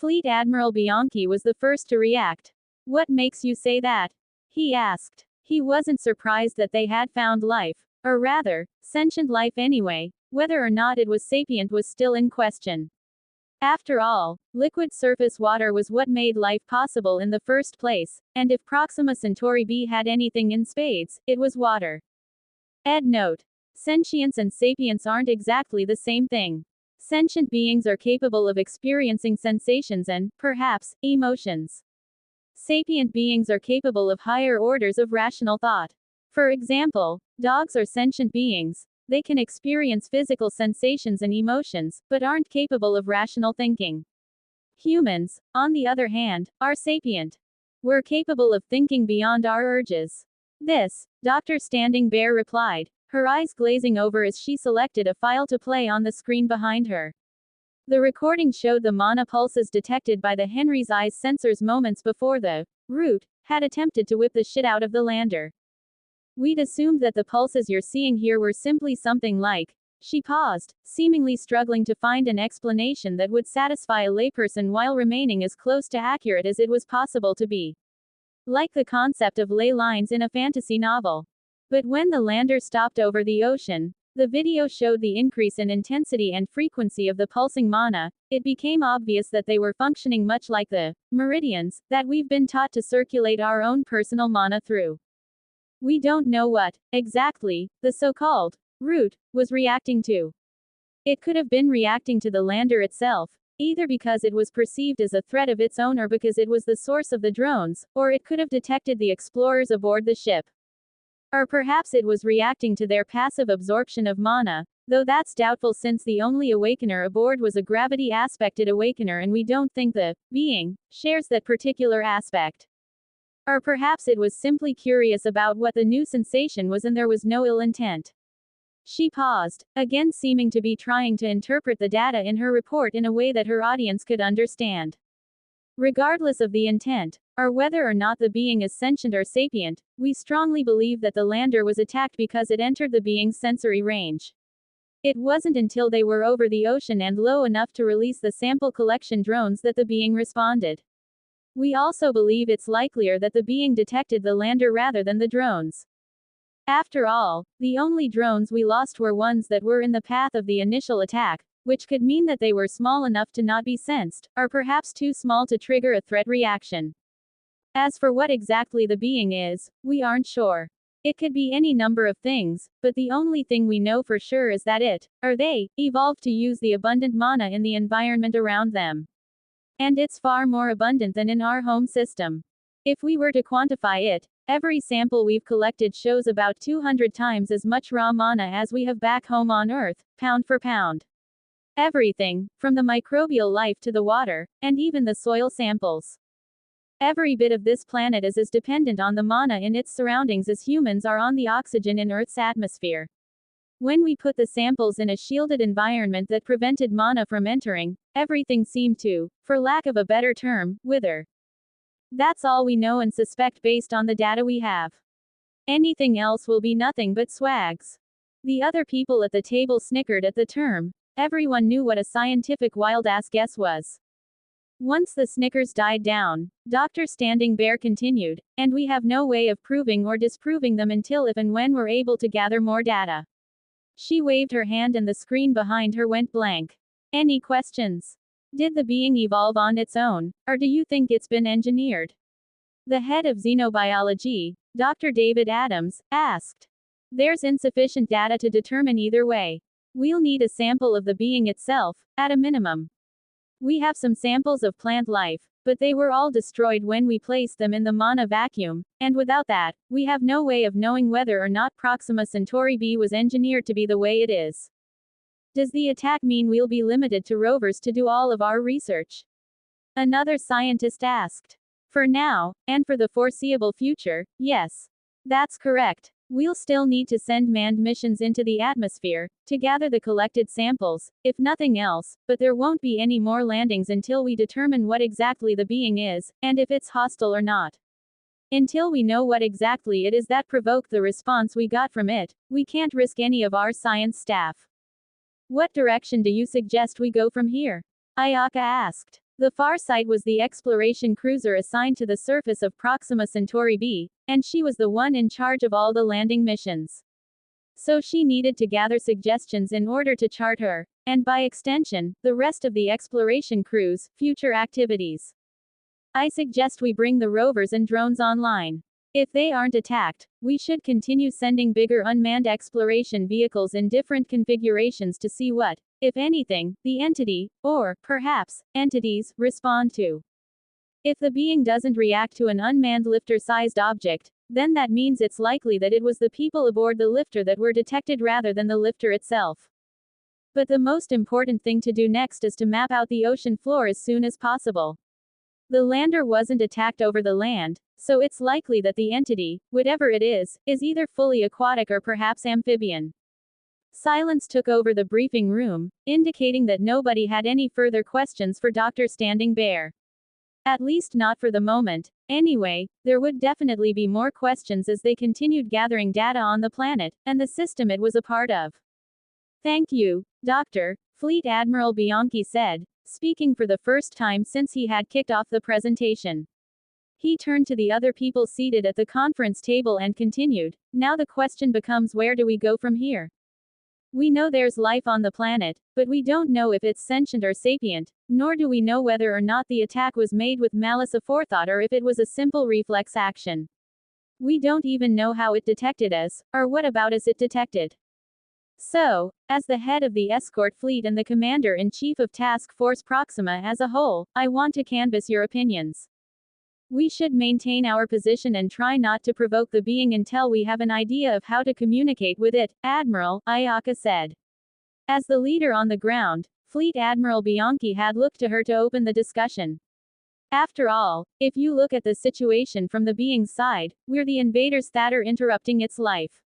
Fleet Admiral Bianchi was the first to react. "What makes you say that?" he asked. He wasn't surprised that they had found life, or rather, sentient life anyway. Whether or not it was sapient was still in question. After all, liquid surface water was what made life possible in the first place, and if Proxima Centauri b had anything in spades, it was water. Ed note. Sentience and sapience aren't exactly the same thing. Sentient beings are capable of experiencing sensations and, perhaps, emotions. Sapient beings are capable of higher orders of rational thought. For example, dogs are sentient beings. They can experience physical sensations and emotions, but aren't capable of rational thinking. Humans, on the other hand, are sapient. We're capable of thinking beyond our urges. This, Dr. Standing Bear replied, her eyes glazing over as she selected a file to play on the screen behind her. The recording showed the mana pulses detected by the Henry's eyes sensors moments before the root had attempted to whip the shit out of the lander. "We'd assumed that the pulses you're seeing here were simply something like." She paused, seemingly struggling to find an explanation that would satisfy a layperson while remaining as close to accurate as it was possible to be. Like the concept of ley lines in a fantasy novel. But when the lander stopped over the ocean, the video showed the increase in intensity and frequency of the pulsing mana. It became obvious that they were functioning much like the meridians that we've been taught to circulate our own personal mana through. We don't know what, exactly, the so-called root was reacting to. It could have been reacting to the lander itself, either because it was perceived as a threat of its own or because it was the source of the drones, or it could have detected the explorers aboard the ship. Or perhaps it was reacting to their passive absorption of mana, though that's doubtful since the only awakener aboard was a gravity-aspected awakener and we don't think the being shares that particular aspect. Or perhaps it was simply curious about what the new sensation was and there was no ill intent. She paused, again seeming to be trying to interpret the data in her report in a way that her audience could understand. Regardless of the intent, or whether or not the being is sentient or sapient, we strongly believe that the lander was attacked because it entered the being's sensory range. It wasn't until they were over the ocean and low enough to release the sample collection drones that the being responded. We also believe it's likelier that the being detected the lander rather than the drones. After all, the only drones we lost were ones that were in the path of the initial attack, which could mean that they were small enough to not be sensed, or perhaps too small to trigger a threat reaction. As for what exactly the being is, we aren't sure. It could be any number of things, but the only thing we know for sure is that it, or they, evolved to use the abundant mana in the environment around them. And it's far more abundant than in our home system. If we were to quantify it, every sample we've collected shows about 200 times as much raw mana as we have back home on Earth, pound for pound. Everything, from the microbial life to the water, and even the soil samples. Every bit of this planet is as dependent on the mana in its surroundings as humans are on the oxygen in Earth's atmosphere. When we put the samples in a shielded environment that prevented mana from entering, everything seemed to, for lack of a better term, wither. That's all we know and suspect based on the data we have. Anything else will be nothing but swags. The other people at the table snickered at the term. Everyone knew what a scientific wild-ass guess was. Once the snickers died down, Dr. Standing Bear continued, and we have no way of proving or disproving them until if and when we're able to gather more data. She waved her hand and the screen behind her went blank. Any questions? Did the being evolve on its own, or do you think it's been engineered? The head of xenobiology, Dr. David Adams, asked. There's insufficient data to determine either way. We'll need a sample of the being itself, at a minimum. We have some samples of plant life, but they were all destroyed when we placed them in the mana vacuum, and without that, we have no way of knowing whether or not Proxima Centauri b was engineered to be the way it is. Does the attack mean we'll be limited to rovers to do all of our research? Another scientist asked. For now, and for the foreseeable future, yes. That's correct. We'll still need to send manned missions into the atmosphere, to gather the collected samples, if nothing else, but there won't be any more landings until we determine what exactly the being is, and if it's hostile or not. Until we know what exactly it is that provoked the response we got from it, we can't risk any of our science staff. What direction do you suggest we go from here? Ayaka asked. The Farsight was the exploration cruiser assigned to the surface of Proxima Centauri b, and she was the one in charge of all the landing missions. So she needed to gather suggestions in order to chart her, and by extension, the rest of the exploration crew's future activities. I suggest we bring the rovers and drones online. If they aren't attacked, we should continue sending bigger unmanned exploration vehicles in different configurations to see what, if anything, the entity, or, perhaps, entities, respond to. If the being doesn't react to an unmanned lifter-sized object, then that means it's likely that it was the people aboard the lifter that were detected rather than the lifter itself. But the most important thing to do next is to map out the ocean floor as soon as possible. The lander wasn't attacked over the land, so it's likely that the entity, whatever it is either fully aquatic or perhaps amphibian. Silence took over the briefing room, indicating that nobody had any further questions for Dr. Standing Bear. At least not for the moment. Anyway, there would definitely be more questions as they continued gathering data on the planet, and the system it was a part of. Thank you, Doctor, Fleet Admiral Bianchi said, speaking for the first time since he had kicked off the presentation. He turned to the other people seated at the conference table and continued, now the question becomes, where do we go from here? We know there's life on the planet, but we don't know if it's sentient or sapient, nor do we know whether or not the attack was made with malice aforethought or if it was a simple reflex action. We don't even know how it detected us, or what about us it detected. So, as the head of the escort fleet and the commander-in-chief of Task Force Proxima as a whole, I want to canvass your opinions. We should maintain our position and try not to provoke the being until we have an idea of how to communicate with it, Admiral Ayaka said. As the leader on the ground, Fleet Admiral Bianchi had looked to her to open the discussion. After all, if you look at the situation from the being's side, we're the invaders that are interrupting its life.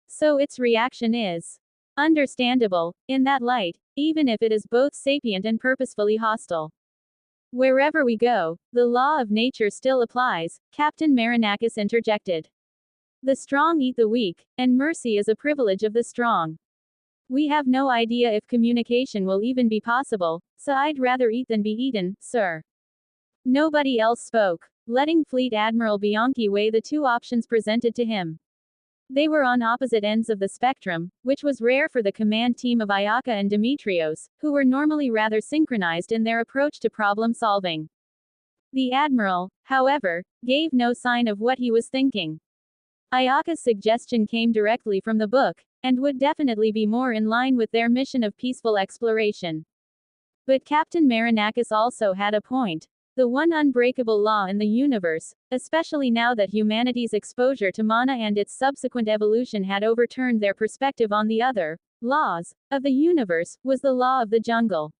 So its reaction is understandable, in that light, even if it is both sapient and purposefully hostile. Wherever we go, the law of nature still applies, Captain Marinakis interjected. The strong eat the weak, and mercy is a privilege of the strong. We have no idea if communication will even be possible, so I'd rather eat than be eaten, sir. Nobody else spoke, letting Fleet Admiral Bianchi weigh the two options presented to him. They were on opposite ends of the spectrum, which was rare for the command team of Ayaka and Demetrios, who were normally rather synchronized in their approach to problem solving. The Admiral, however, gave no sign of what he was thinking. Ayaka's suggestion came directly from the book, and would definitely be more in line with their mission of peaceful exploration. But Captain Marinakis also had a point. The one unbreakable law in the universe, especially now that humanity's exposure to mana and its subsequent evolution had overturned their perspective on the other laws of the universe, was the law of the jungle.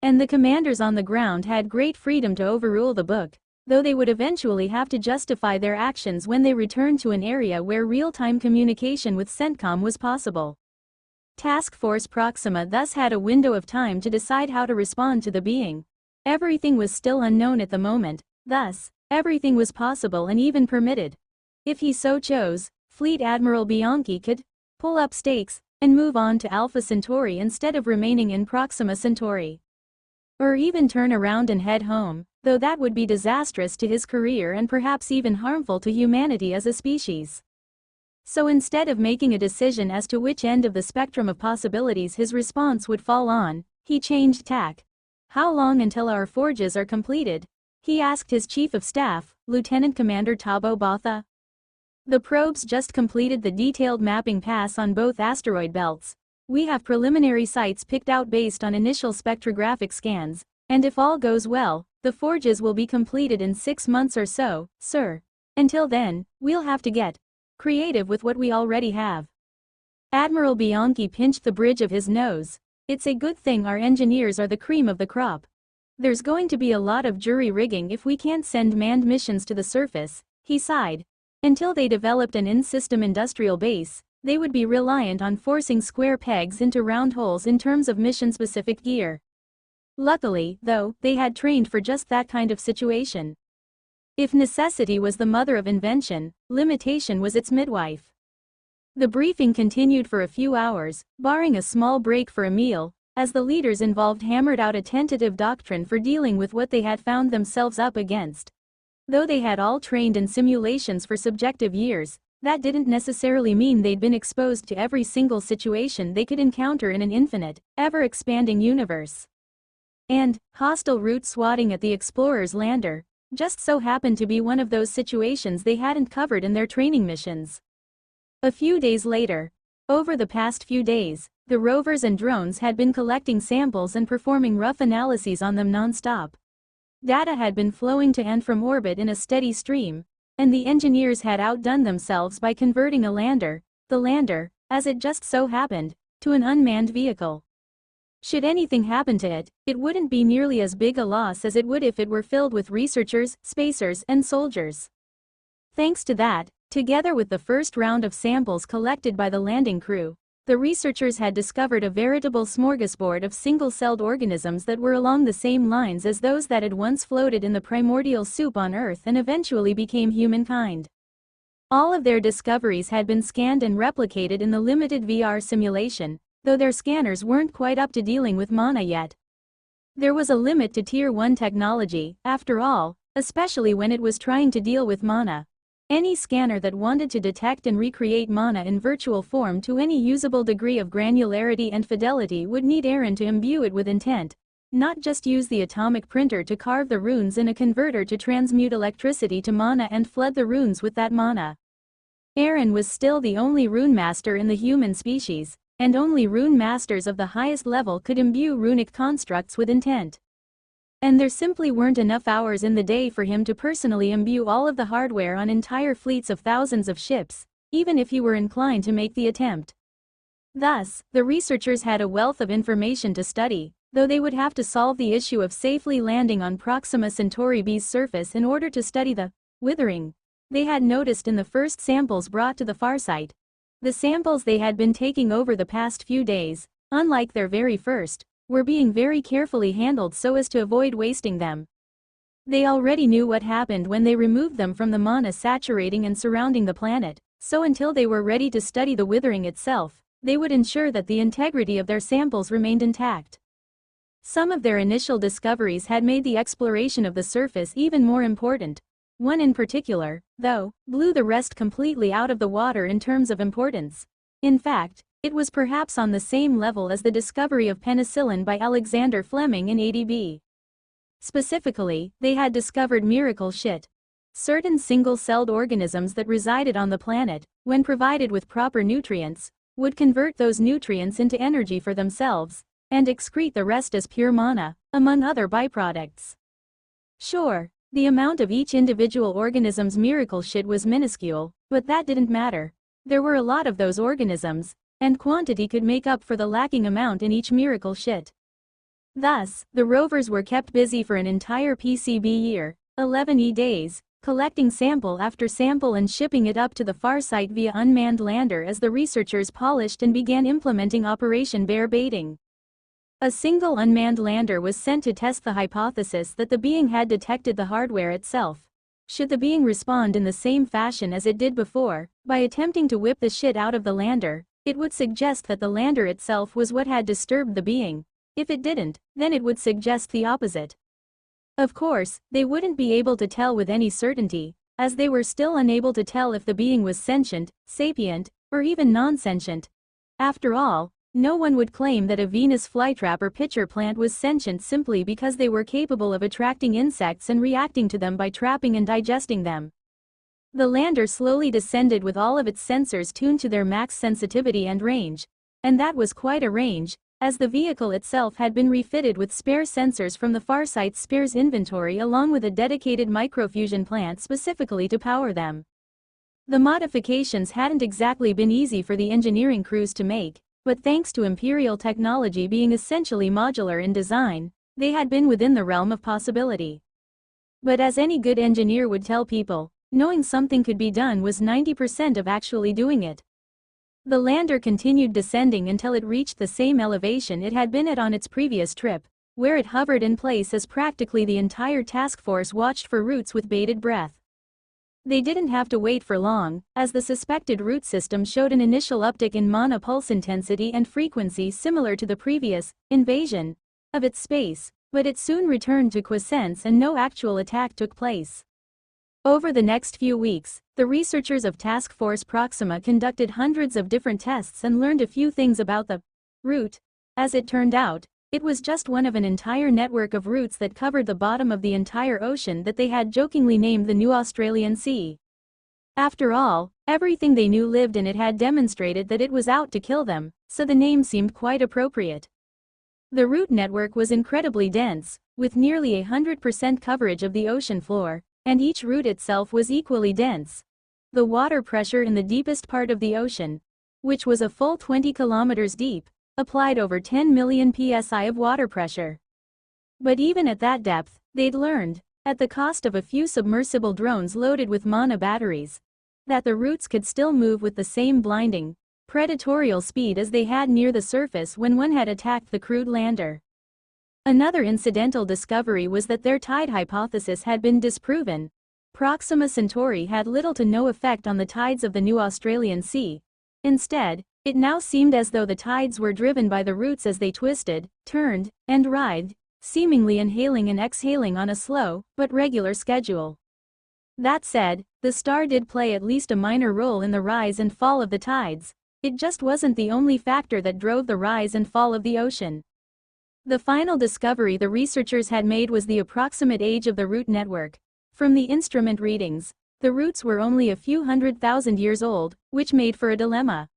And the commanders on the ground had great freedom to overrule the book, though they would eventually have to justify their actions when they returned to an area where real-time communication with CENTCOM was possible. Task Force Proxima thus had a window of time to decide how to respond to the being. Everything was still unknown at the moment, thus, everything was possible and even permitted. If he so chose, Fleet Admiral Bianchi could pull up stakes and move on to Alpha Centauri instead of remaining in Proxima Centauri. Or even turn around and head home, though that would be disastrous to his career and perhaps even harmful to humanity as a species. So instead of making a decision as to which end of the spectrum of possibilities his response would fall on, he changed tack. How long until our forges are completed? He asked his chief of staff, Lieutenant Commander Tabo Botha. The probes just completed the detailed mapping pass on both asteroid belts. We have preliminary sites picked out based on initial spectrographic scans, and if all goes well, the forges will be completed in 6 months or so, sir. Until then, we'll have to get creative with what we already have. Admiral Bianchi pinched the bridge of his nose. It's a good thing our engineers are the cream of the crop. There's going to be a lot of jury rigging if we can't send manned missions to the surface, he sighed. Until they developed an in-system industrial base, they would be reliant on forcing square pegs into round holes in terms of mission-specific gear. Luckily, though, they had trained for just that kind of situation. If necessity was the mother of invention, limitation was its midwife. The briefing continued for a few hours, barring a small break for a meal, as the leaders involved hammered out a tentative doctrine for dealing with what they had found themselves up against. Though they had all trained in simulations for subjective years, that didn't necessarily mean they'd been exposed to every single situation they could encounter in an infinite, ever-expanding universe. And hostile route swatting at the explorer's lander just so happened to be one of those situations they hadn't covered in their training missions. A few days later, over the past few days, the rovers and drones had been collecting samples and performing rough analyses on them non-stop. Data had been flowing to and from orbit in a steady stream, and the engineers had outdone themselves by converting the lander, as it just so happened, to an unmanned vehicle. Should anything happen to it, it wouldn't be nearly as big a loss as it would if it were filled with researchers, spacers, and soldiers. Thanks to that, together with the first round of samples collected by the landing crew, the researchers had discovered a veritable smorgasbord of single-celled organisms that were along the same lines as those that had once floated in the primordial soup on Earth and eventually became humankind. All of their discoveries had been scanned and replicated in the limited VR simulation, though their scanners weren't quite up to dealing with mana yet. There was a limit to Tier 1 technology, after all, especially when it was trying to deal with mana. Any scanner that wanted to detect and recreate mana in virtual form to any usable degree of granularity and fidelity would need Aaron to imbue it with intent, not just use the atomic printer to carve the runes in a converter to transmute electricity to mana and flood the runes with that mana. Aaron was still the only rune master in the human species, and only rune masters of the highest level could imbue runic constructs with intent. And there simply weren't enough hours in the day for him to personally imbue all of the hardware on entire fleets of thousands of ships, even if he were inclined to make the attempt. Thus, the researchers had a wealth of information to study, though they would have to solve the issue of safely landing on Proxima Centauri B's surface in order to study the withering they had noticed in the first samples brought to the Farsight. The samples they had been taking over the past few days, unlike their very first, were being very carefully handled so as to avoid wasting them. They already knew what happened when they removed them from the mana saturating and surrounding the planet, so until they were ready to study the withering itself, they would ensure that the integrity of their samples remained intact. Some of their initial discoveries had made the exploration of the surface even more important. One in particular, though, blew the rest completely out of the water in terms of importance. In fact, it was perhaps on the same level as the discovery of penicillin by Alexander Fleming in ADB. Specifically, they had discovered miracle shit. Certain single-celled organisms that resided on the planet, when provided with proper nutrients, would convert those nutrients into energy for themselves, and excrete the rest as pure mana, among other byproducts. Sure, the amount of each individual organism's miracle shit was minuscule, but that didn't matter. There were a lot of those organisms, and quantity could make up for the lacking amount in each miracle shit. Thus, the rovers were kept busy for an entire PCB year, 11 days, collecting sample after sample and shipping it up to the Farsight via unmanned lander as the researchers polished and began implementing Operation Bear Baiting. A single unmanned lander was sent to test the hypothesis that the being had detected the hardware itself. Should the being respond in the same fashion as it did before, by attempting to whip the shit out of the lander, it would suggest that the lander itself was what had disturbed the being. If it didn't, then it would suggest the opposite. Of course, they wouldn't be able to tell with any certainty, as they were still unable to tell if the being was sentient, sapient, or even non-sentient. After all, no one would claim that a Venus flytrap or pitcher plant was sentient simply because they were capable of attracting insects and reacting to them by trapping and digesting them. The lander slowly descended with all of its sensors tuned to their max sensitivity and range, and that was quite a range, as the vehicle itself had been refitted with spare sensors from the Farsight's spares inventory along with a dedicated microfusion plant specifically to power them. The modifications hadn't exactly been easy for the engineering crews to make, but thanks to Imperial technology being essentially modular in design, they had been within the realm of possibility. But as any good engineer would tell people, knowing something could be done was 90% of actually doing it. The lander continued descending until it reached the same elevation it had been at on its previous trip, where it hovered in place as practically the entire task force watched for routes with bated breath. They didn't have to wait for long, as the suspected root system showed an initial uptick in mana pulse intensity and frequency similar to the previous invasion of its space, but it soon returned to quiescence and no actual attack took place. Over the next few weeks, the researchers of Task Force Proxima conducted hundreds of different tests and learned a few things about the root. As it turned out, it was just one of an entire network of roots that covered the bottom of the entire ocean that they had jokingly named the New Australian Sea. After all, everything they knew lived in it had demonstrated that it was out to kill them, so the name seemed quite appropriate. The root network was incredibly dense, with nearly 100% coverage of the ocean floor, and each root itself was equally dense. The water pressure in the deepest part of the ocean, which was a full 20 kilometers deep, applied over 10 million psi of water pressure. But even at that depth, they'd learned, at the cost of a few submersible drones loaded with mana batteries, that the roots could still move with the same blinding, predatorial speed as they had near the surface when one had attacked the crewed lander. Another incidental discovery was that their tide hypothesis had been disproven. Proxima Centauri had little to no effect on the tides of the New Australian Sea. Instead, it now seemed as though the tides were driven by the roots as they twisted, turned, and writhed, seemingly inhaling and exhaling on a slow, but regular schedule. That said, the star did play at least a minor role in the rise and fall of the tides. It just wasn't the only factor that drove the rise and fall of the ocean. The final discovery the researchers had made was the approximate age of the root network. From the instrument readings, the roots were only a few 100,000 years old, which made for a dilemma.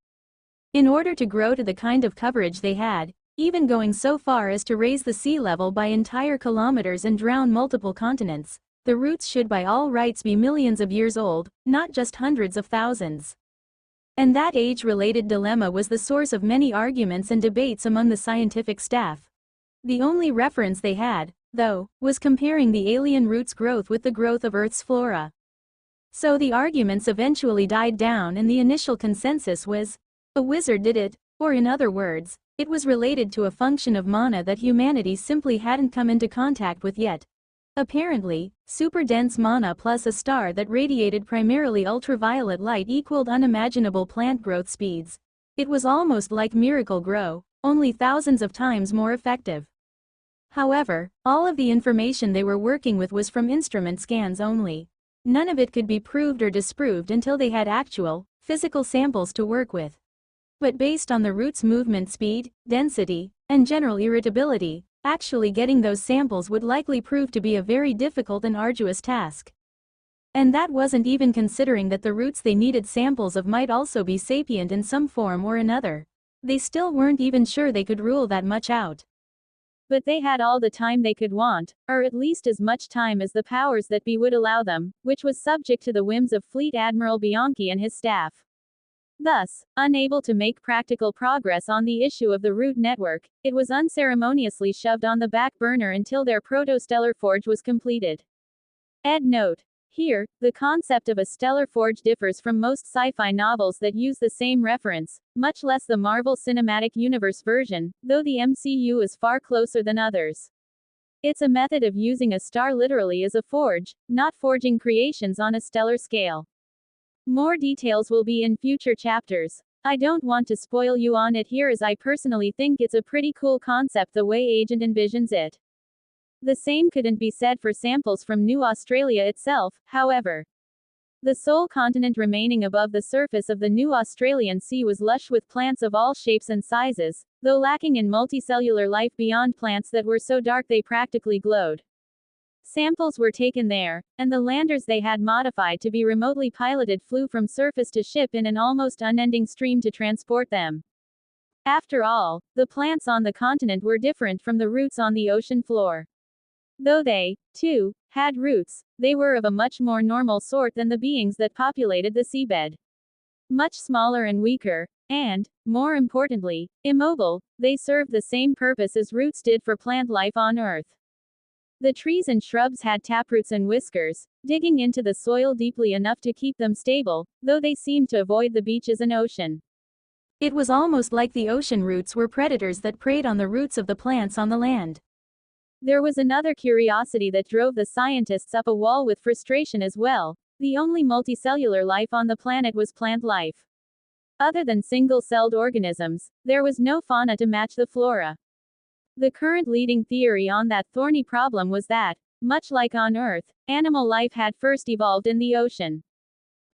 In order to grow to the kind of coverage they had, even going so far as to raise the sea level by entire kilometers and drown multiple continents, the roots should by all rights be millions of years old, not just hundreds of thousands. And that age-related dilemma was the source of many arguments and debates among the scientific staff. The only reference they had, though, was comparing the alien roots' growth with the growth of Earth's flora. So the arguments eventually died down and the initial consensus was, a wizard did it, or in other words, it was related to a function of mana that humanity simply hadn't come into contact with yet. Apparently, super-dense mana plus a star that radiated primarily ultraviolet light equaled unimaginable plant growth speeds. It was almost like Miracle-Gro, only thousands of times more effective. However, all of the information they were working with was from instrument scans only. None of it could be proved or disproved until they had actual, physical samples to work with. But based on the root's movement speed, density, and general irritability, actually getting those samples would likely prove to be a very difficult and arduous task. And that wasn't even considering that the roots they needed samples of might also be sapient in some form or another. They still weren't even sure they could rule that much out. But they had all the time they could want, or at least as much time as the powers that be would allow them, which was subject to the whims of Fleet Admiral Bianchi and his staff. Thus, unable to make practical progress on the issue of the root network, it was unceremoniously shoved on the back burner until their protostellar forge was completed. Ed note. Here, the concept of a stellar forge differs from most sci-fi novels that use the same reference, much less the Marvel Cinematic Universe version, though the MCU is far closer than others. It's a method of using a star literally as a forge, not forging creations on a stellar scale. More details will be in future chapters. I don't want to spoil you on it here as I personally think it's a pretty cool concept the way Agent envisions it. The same couldn't be said for samples from New Australia itself, however. The sole continent remaining above the surface of the New Australian Sea was lush with plants of all shapes and sizes, though lacking in multicellular life beyond plants that were so dark they practically glowed. Samples were taken there, and the landers they had modified to be remotely piloted flew from surface to ship in an almost unending stream to transport them. After all, the plants on the continent were different from the roots on the ocean floor. Though they, too, had roots, they were of a much more normal sort than the beings that populated the seabed. Much smaller and weaker, and, more importantly, immobile, they served the same purpose as roots did for plant life on Earth. The trees and shrubs had taproots and whiskers, digging into the soil deeply enough to keep them stable, though they seemed to avoid the beaches and ocean. It was almost like the ocean roots were predators that preyed on the roots of the plants on the land. There was another curiosity that drove the scientists up a wall with frustration as well. The only multicellular life on the planet was plant life. Other than single-celled organisms, there was no fauna to match the flora. The current leading theory on that thorny problem was that, much like on Earth, animal life had first evolved in the ocean.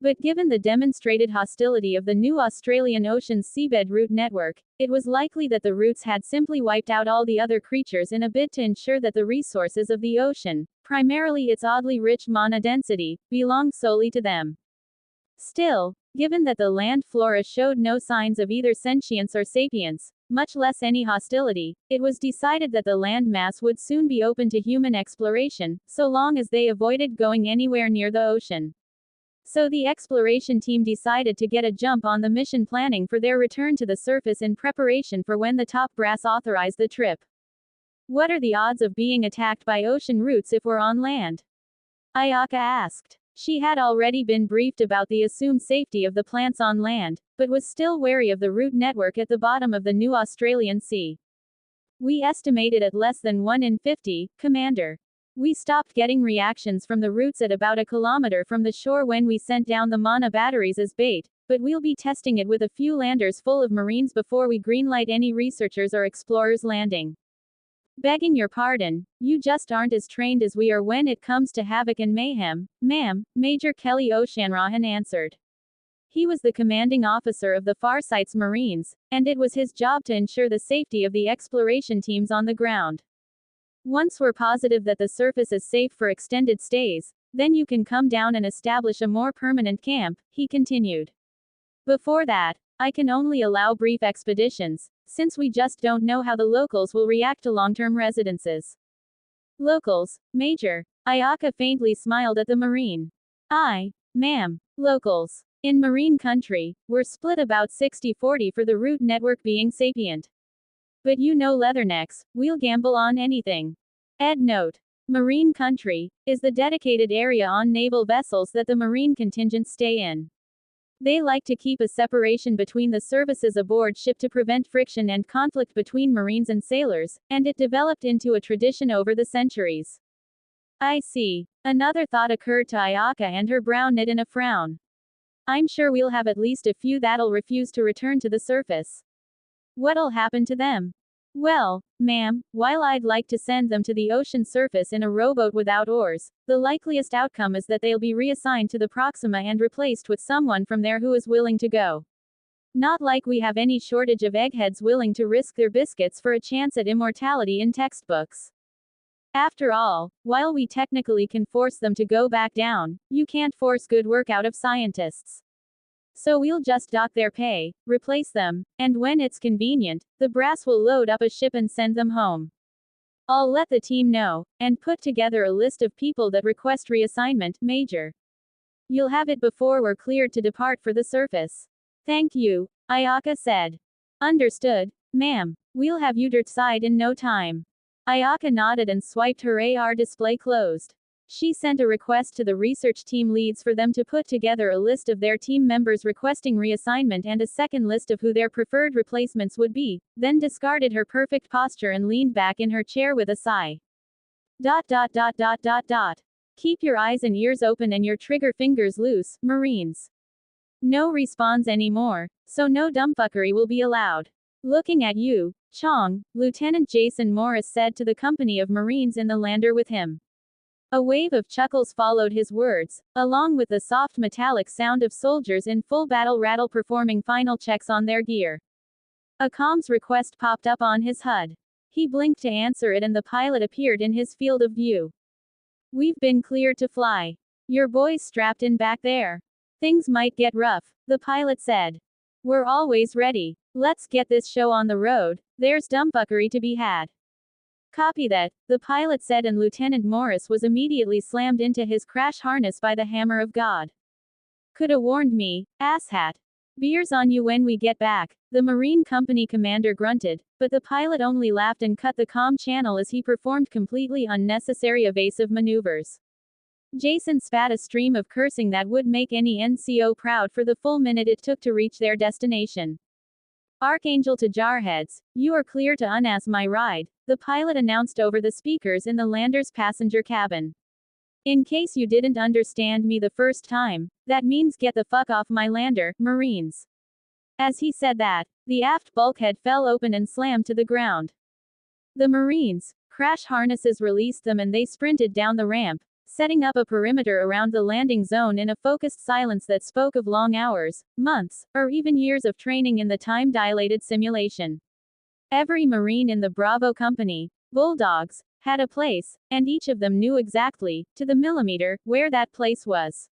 But given the demonstrated hostility of the new Australian Ocean's seabed root network, it was likely that the roots had simply wiped out all the other creatures in a bid to ensure that the resources of the ocean, primarily its oddly rich monodensity, belonged solely to them. Still, given that the land flora showed no signs of either sentience or sapience, much less any hostility, it was decided that the land mass would soon be open to human exploration, so long as they avoided going anywhere near the ocean. So the exploration team decided to get a jump on the mission planning for their return to the surface in preparation for when the top brass authorized the trip. What are the odds of being attacked by ocean roots if we're on land? Ayaka asked. She had already been briefed about the assumed safety of the plants on land, but was still wary of the root network at the bottom of the new Australian Sea. We estimated at less than 1 in 50, Commander. We stopped getting reactions from the roots at about a kilometer from the shore when we sent down the mana batteries as bait, but we'll be testing it with a few landers full of Marines before we greenlight any researchers or explorers landing. Begging your pardon, you just aren't as trained as we are when it comes to havoc and mayhem, ma'am, Major Kelly O'Shanrahan answered. He was the commanding officer of the Farsight's Marines, and it was his job to ensure the safety of the exploration teams on the ground. Once we're positive that the surface is safe for extended stays, then you can come down and establish a more permanent camp, he continued. Before that, I can only allow brief expeditions, since we just don't know how the locals will react to long-term residences. Locals, Major. Ayaka faintly smiled at the Marine. Ma'am. Locals. In Marine country, we're split about 60-40 for the root network being sapient. But you know Leathernecks, we'll gamble on anything. Ed note. Marine country is the dedicated area on naval vessels that the Marine contingents stay in. They like to keep a separation between the services aboard ship to prevent friction and conflict between Marines and sailors, and it developed into a tradition over the centuries. I see. Another thought occurred to Ayaka and her brow knit in a frown. I'm sure we'll have at least a few that'll refuse to return to the surface. What'll happen to them? Well, ma'am, while I'd like to send them to the ocean surface in a rowboat without oars, the likeliest outcome is that they'll be reassigned to the Proxima and replaced with someone from there who is willing to go. Not like we have any shortage of eggheads willing to risk their biscuits for a chance at immortality in textbooks. After all, while we technically can force them to go back down, you can't force good work out of scientists. So we'll just dock their pay, replace them, and when it's convenient, the brass will load up a ship and send them home. I'll let the team know, and put together a list of people that request reassignment, Major. You'll have it before we're cleared to depart for the surface. Thank you, Ayaka said. Understood, ma'am. We'll have you side in no time. Ayaka nodded and swiped her AR display closed. She sent a request to the research team leads for them to put together a list of their team members requesting reassignment and a second list of who their preferred replacements would be, then discarded her perfect posture and leaned back in her chair with a sigh. Keep your eyes and ears open and your trigger fingers loose, Marines. No respawns anymore, so no dumbfuckery will be allowed. Looking at you, Chong, Lieutenant Jason Morris said to the company of Marines in the lander with him. A wave of chuckles followed his words, along with the soft metallic sound of soldiers in full battle rattle performing final checks on their gear. A comms request popped up on his HUD. He blinked to answer it and the pilot appeared in his field of view. We've been cleared to fly. Your boys strapped in back there. Things might get rough, the pilot said. We're always ready. Let's get this show on the road, there's dumbfuckery to be had. Copy that, the pilot said, and Lieutenant Morris was immediately slammed into his crash harness by the hammer of God. Coulda warned me, asshat. Beers on you when we get back, the Marine Company commander grunted, but the pilot only laughed and cut the comm channel as he performed completely unnecessary evasive maneuvers. Jason spat a stream of cursing that would make any NCO proud for the full minute it took to reach their destination. Archangel to Jarheads, you are clear to unass my ride, the pilot announced over the speakers in the lander's passenger cabin. In case you didn't understand me the first time, that means get the fuck off my lander, Marines. As he said that, the aft bulkhead fell open and slammed to the ground. The Marines' crash harnesses released them and they sprinted down the ramp, setting up a perimeter around the landing zone in a focused silence that spoke of long hours, months, or even years of training in the time-dilated simulation. Every Marine in the Bravo Company, Bulldogs, had a place, and each of them knew exactly, to the millimeter, where that place was.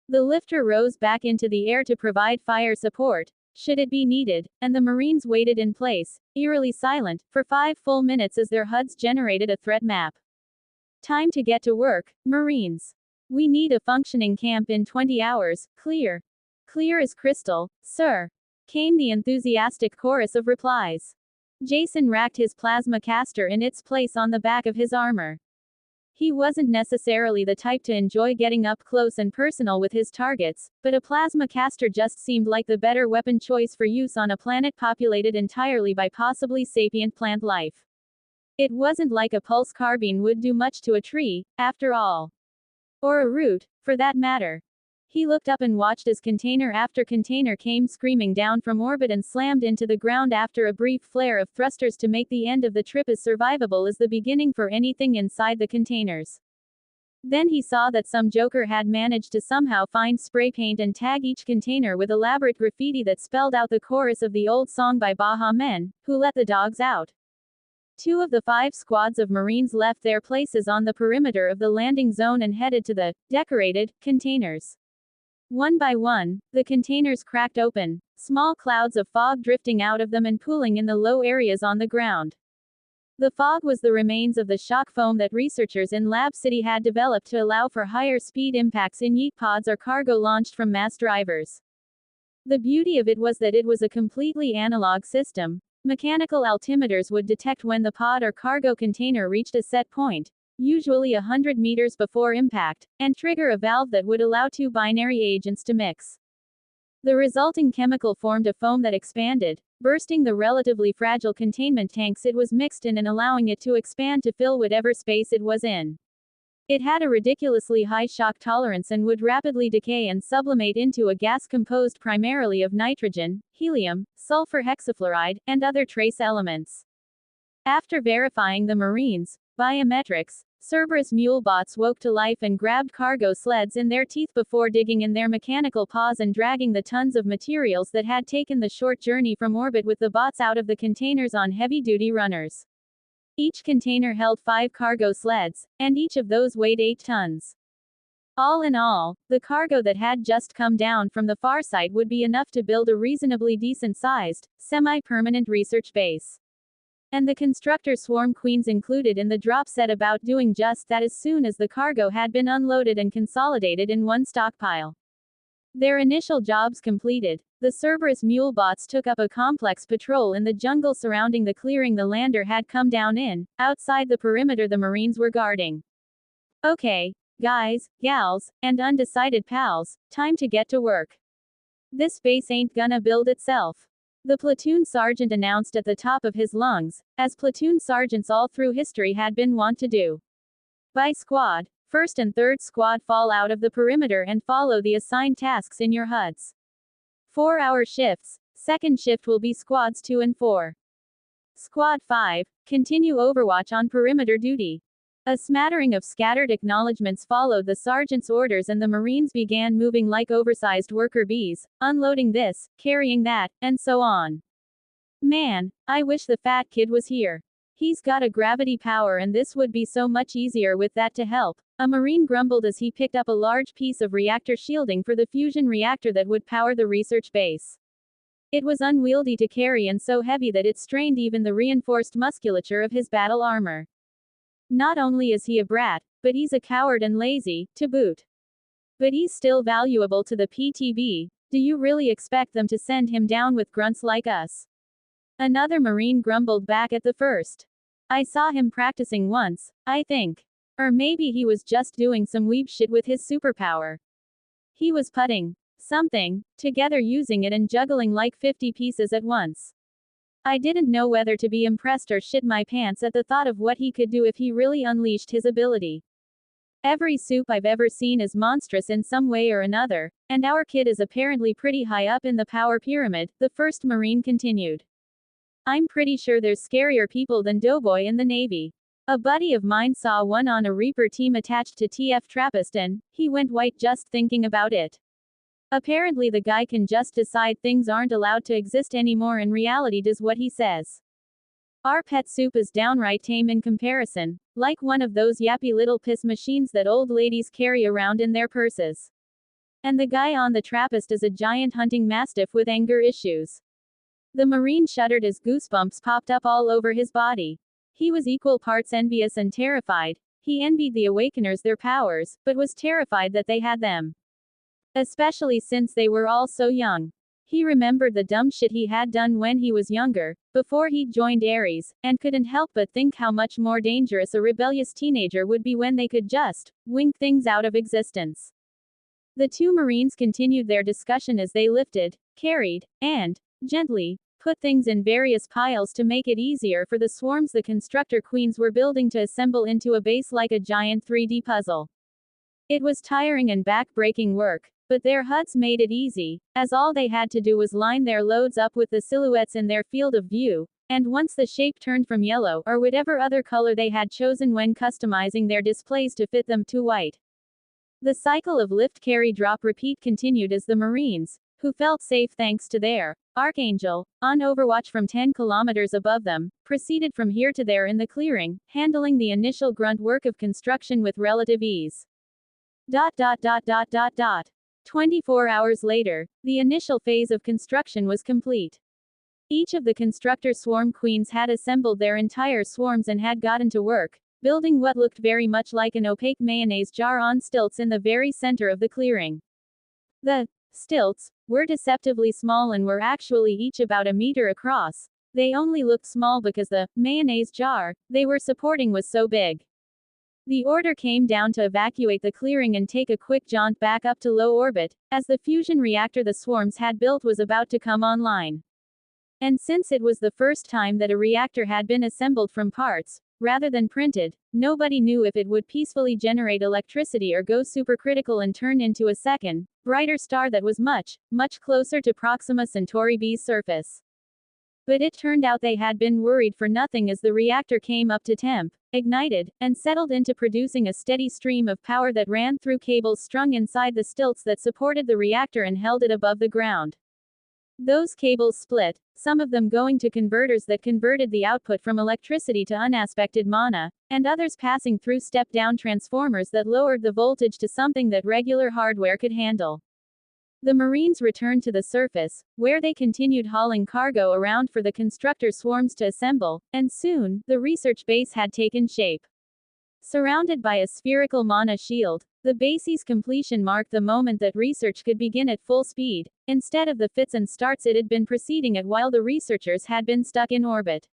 The lifter rose back into the air to provide fire support, should it be needed, and the Marines waited in place, eerily silent, for 5 full minutes as their HUDs generated a threat map. Time to get to work, Marines. We need a functioning camp in 20 hours, clear. Clear as crystal, sir. Came the enthusiastic chorus of replies. Jason racked his plasma caster in its place on the back of his armor. He wasn't necessarily the type to enjoy getting up close and personal with his targets, but a plasma caster just seemed like the better weapon choice for use on a planet populated entirely by possibly sapient plant life. It wasn't like a pulse carbine would do much to a tree, after all. Or a root, for that matter. He looked up and watched as container after container came screaming down from orbit and slammed into the ground after a brief flare of thrusters to make the end of the trip as survivable as the beginning for anything inside the containers. Then he saw that some joker had managed to somehow find spray paint and tag each container with elaborate graffiti that spelled out the chorus of the old song by Baha Men, Who Let the Dogs Out. 2 of the 5 squads of Marines left their places on the perimeter of the landing zone and headed to the decorated containers. One by one, the containers cracked open, small clouds of fog drifting out of them and pooling in the low areas on the ground. The fog was the remains of the shock foam that researchers in Lab City had developed to allow for higher speed impacts in yeet pods or cargo launched from mass drivers. The beauty of it was that it was a completely analog system. Mechanical altimeters would detect when the pod or cargo container reached a set point, usually 100 meters before impact, and trigger a valve that would allow 2 binary agents to mix. The resulting chemical formed a foam that expanded, bursting the relatively fragile containment tanks it was mixed in and allowing it to expand to fill whatever space it was in. It had a ridiculously high shock tolerance and would rapidly decay and sublimate into a gas composed primarily of nitrogen, helium, sulfur hexafluoride, and other trace elements. After verifying the Marines' biometrics, Cerberus mule bots woke to life and grabbed cargo sleds in their teeth before digging in their mechanical paws and dragging the tons of materials that had taken the short journey from orbit with the bots out of the containers on heavy-duty runners. Each container held 5 cargo sleds, and each of those weighed 8 tons. All in all, the cargo that had just come down from the far site would be enough to build a reasonably decent-sized, semi-permanent research base. And the constructor Swarm Queens included in the drop set about doing just that as soon as the cargo had been unloaded and consolidated in one stockpile. Their initial jobs completed, the Cerberus mule bots took up a complex patrol in the jungle surrounding the clearing the lander had come down in, outside the perimeter the Marines were guarding. Okay, guys, gals, and undecided pals, time to get to work. This base ain't gonna build itself. The platoon sergeant announced at the top of his lungs, as platoon sergeants all through history had been wont to do. By squad, 1st and 3rd squad fall out of the perimeter and follow the assigned tasks in your HUDs. 4-hour shifts, 2nd shift will be squads 2 and 4. Squad 5, continue overwatch on perimeter duty. A smattering of scattered acknowledgements followed the sergeant's orders and the Marines began moving like oversized worker bees, unloading this, carrying that, and so on. Man, I wish the fat kid was here. He's got a gravity power and this would be so much easier with that to help, a Marine grumbled as he picked up a large piece of reactor shielding for the fusion reactor that would power the research base. It was unwieldy to carry and so heavy that it strained even the reinforced musculature of his battle armor. Not only is he a brat, but he's a coward and lazy, to boot. But he's still valuable to the PTB, do you really expect them to send him down with grunts like us? Another Marine grumbled back at the first. I saw him practicing once, I think. Or maybe he was just doing some weeb shit with his superpower. He was putting something together using it and juggling like 50 pieces at once. I didn't know whether to be impressed or shit my pants at the thought of what he could do if he really unleashed his ability. Every soup I've ever seen is monstrous in some way or another, and our kid is apparently pretty high up in the power pyramid, the first Marine continued. I'm pretty sure there's scarier people than Doughboy in the Navy. A buddy of mine saw one on a Reaper team attached to TF Trappist and he went white just thinking about it. Apparently the guy can just decide things aren't allowed to exist anymore and reality does what he says. Our pet soup is downright tame in comparison, like one of those yappy little piss machines that old ladies carry around in their purses. And the guy on the Trappist is a giant hunting mastiff with anger issues. The Marine shuddered as goosebumps popped up all over his body. He was equal parts envious and terrified. He envied the Awakeners their powers, but was terrified that they had them. Especially since they were all so young. He remembered the dumb shit he had done when he was younger, before he joined Ares, and couldn't help but think how much more dangerous a rebellious teenager would be when they could just wink things out of existence. The two Marines continued their discussion as they lifted, carried, and gently put things in various piles to make it easier for the swarms the constructor queens were building to assemble into a base like a giant 3D puzzle. It was tiring and back-breaking work, but their HUDs made it easy, as all they had to do was line their loads up with the silhouettes in their field of view, and once the shape turned from yellow or whatever other color they had chosen when customizing their displays to fit them to white. The cycle of lift carry drop repeat continued as the Marines, who felt safe thanks to their Archangel, on overwatch from 10 kilometers above them, proceeded from here to there in the clearing, handling the initial grunt work of construction with relative ease. 24 hours later, the initial phase of construction was complete. Each of the constructor swarm queens had assembled their entire swarms and had gotten to work, building what looked very much like an opaque mayonnaise jar on stilts in the very center of the clearing. The stilts were deceptively small and were actually each about a meter across. They only looked small because the mayonnaise jar they were supporting was so big. The order came down to evacuate the clearing and take a quick jaunt back up to low orbit, as the fusion reactor the swarms had built was about to come online. And since it was the first time that a reactor had been assembled from parts, rather than printed, nobody knew if it would peacefully generate electricity or go supercritical and turn into a second, brighter star that was much, much closer to Proxima Centauri B's surface. But it turned out they had been worried for nothing as the reactor came up to temp, ignited, and settled into producing a steady stream of power that ran through cables strung inside the stilts that supported the reactor and held it above the ground. Those cables split, some of them going to converters that converted the output from electricity to unaspected mana, and others passing through step-down transformers that lowered the voltage to something that regular hardware could handle. The Marines returned to the surface, where they continued hauling cargo around for the constructor swarms to assemble, and soon, the research base had taken shape. Surrounded by a spherical mana shield, the base's completion marked the moment that research could begin at full speed, instead of the fits and starts it had been proceeding at while the researchers had been stuck in orbit.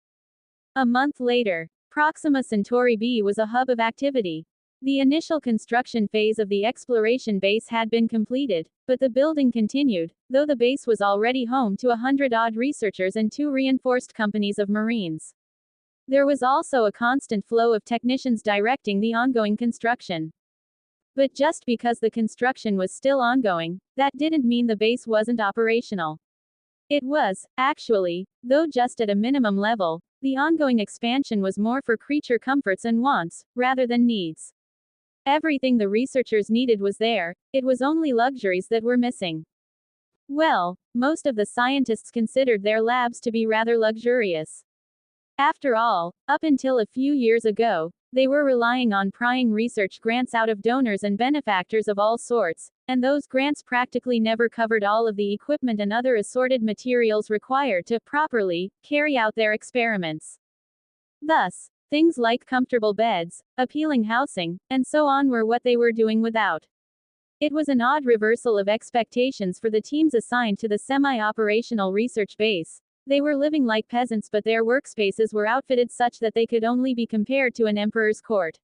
A month later, Proxima Centauri B was a hub of activity. The initial construction phase of the exploration base had been completed, but the building continued, though the base was already home to 100-odd researchers and 2 reinforced companies of Marines. There was also a constant flow of technicians directing the ongoing construction. But just because the construction was still ongoing, that didn't mean the base wasn't operational. It was, actually, though just at a minimum level. The ongoing expansion was more for creature comforts and wants, rather than needs. Everything the researchers needed was there, it was only luxuries that were missing. Well, most of the scientists considered their labs to be rather luxurious. After all, up until a few years ago, they were relying on prying research grants out of donors and benefactors of all sorts, and those grants practically never covered all of the equipment and other assorted materials required to properly carry out their experiments. Thus, things like comfortable beds, appealing housing, and so on were what they were doing without. It was an odd reversal of expectations for the teams assigned to the semi-operational research base. They were living like peasants, but their workspaces were outfitted such that they could only be compared to an emperor's court.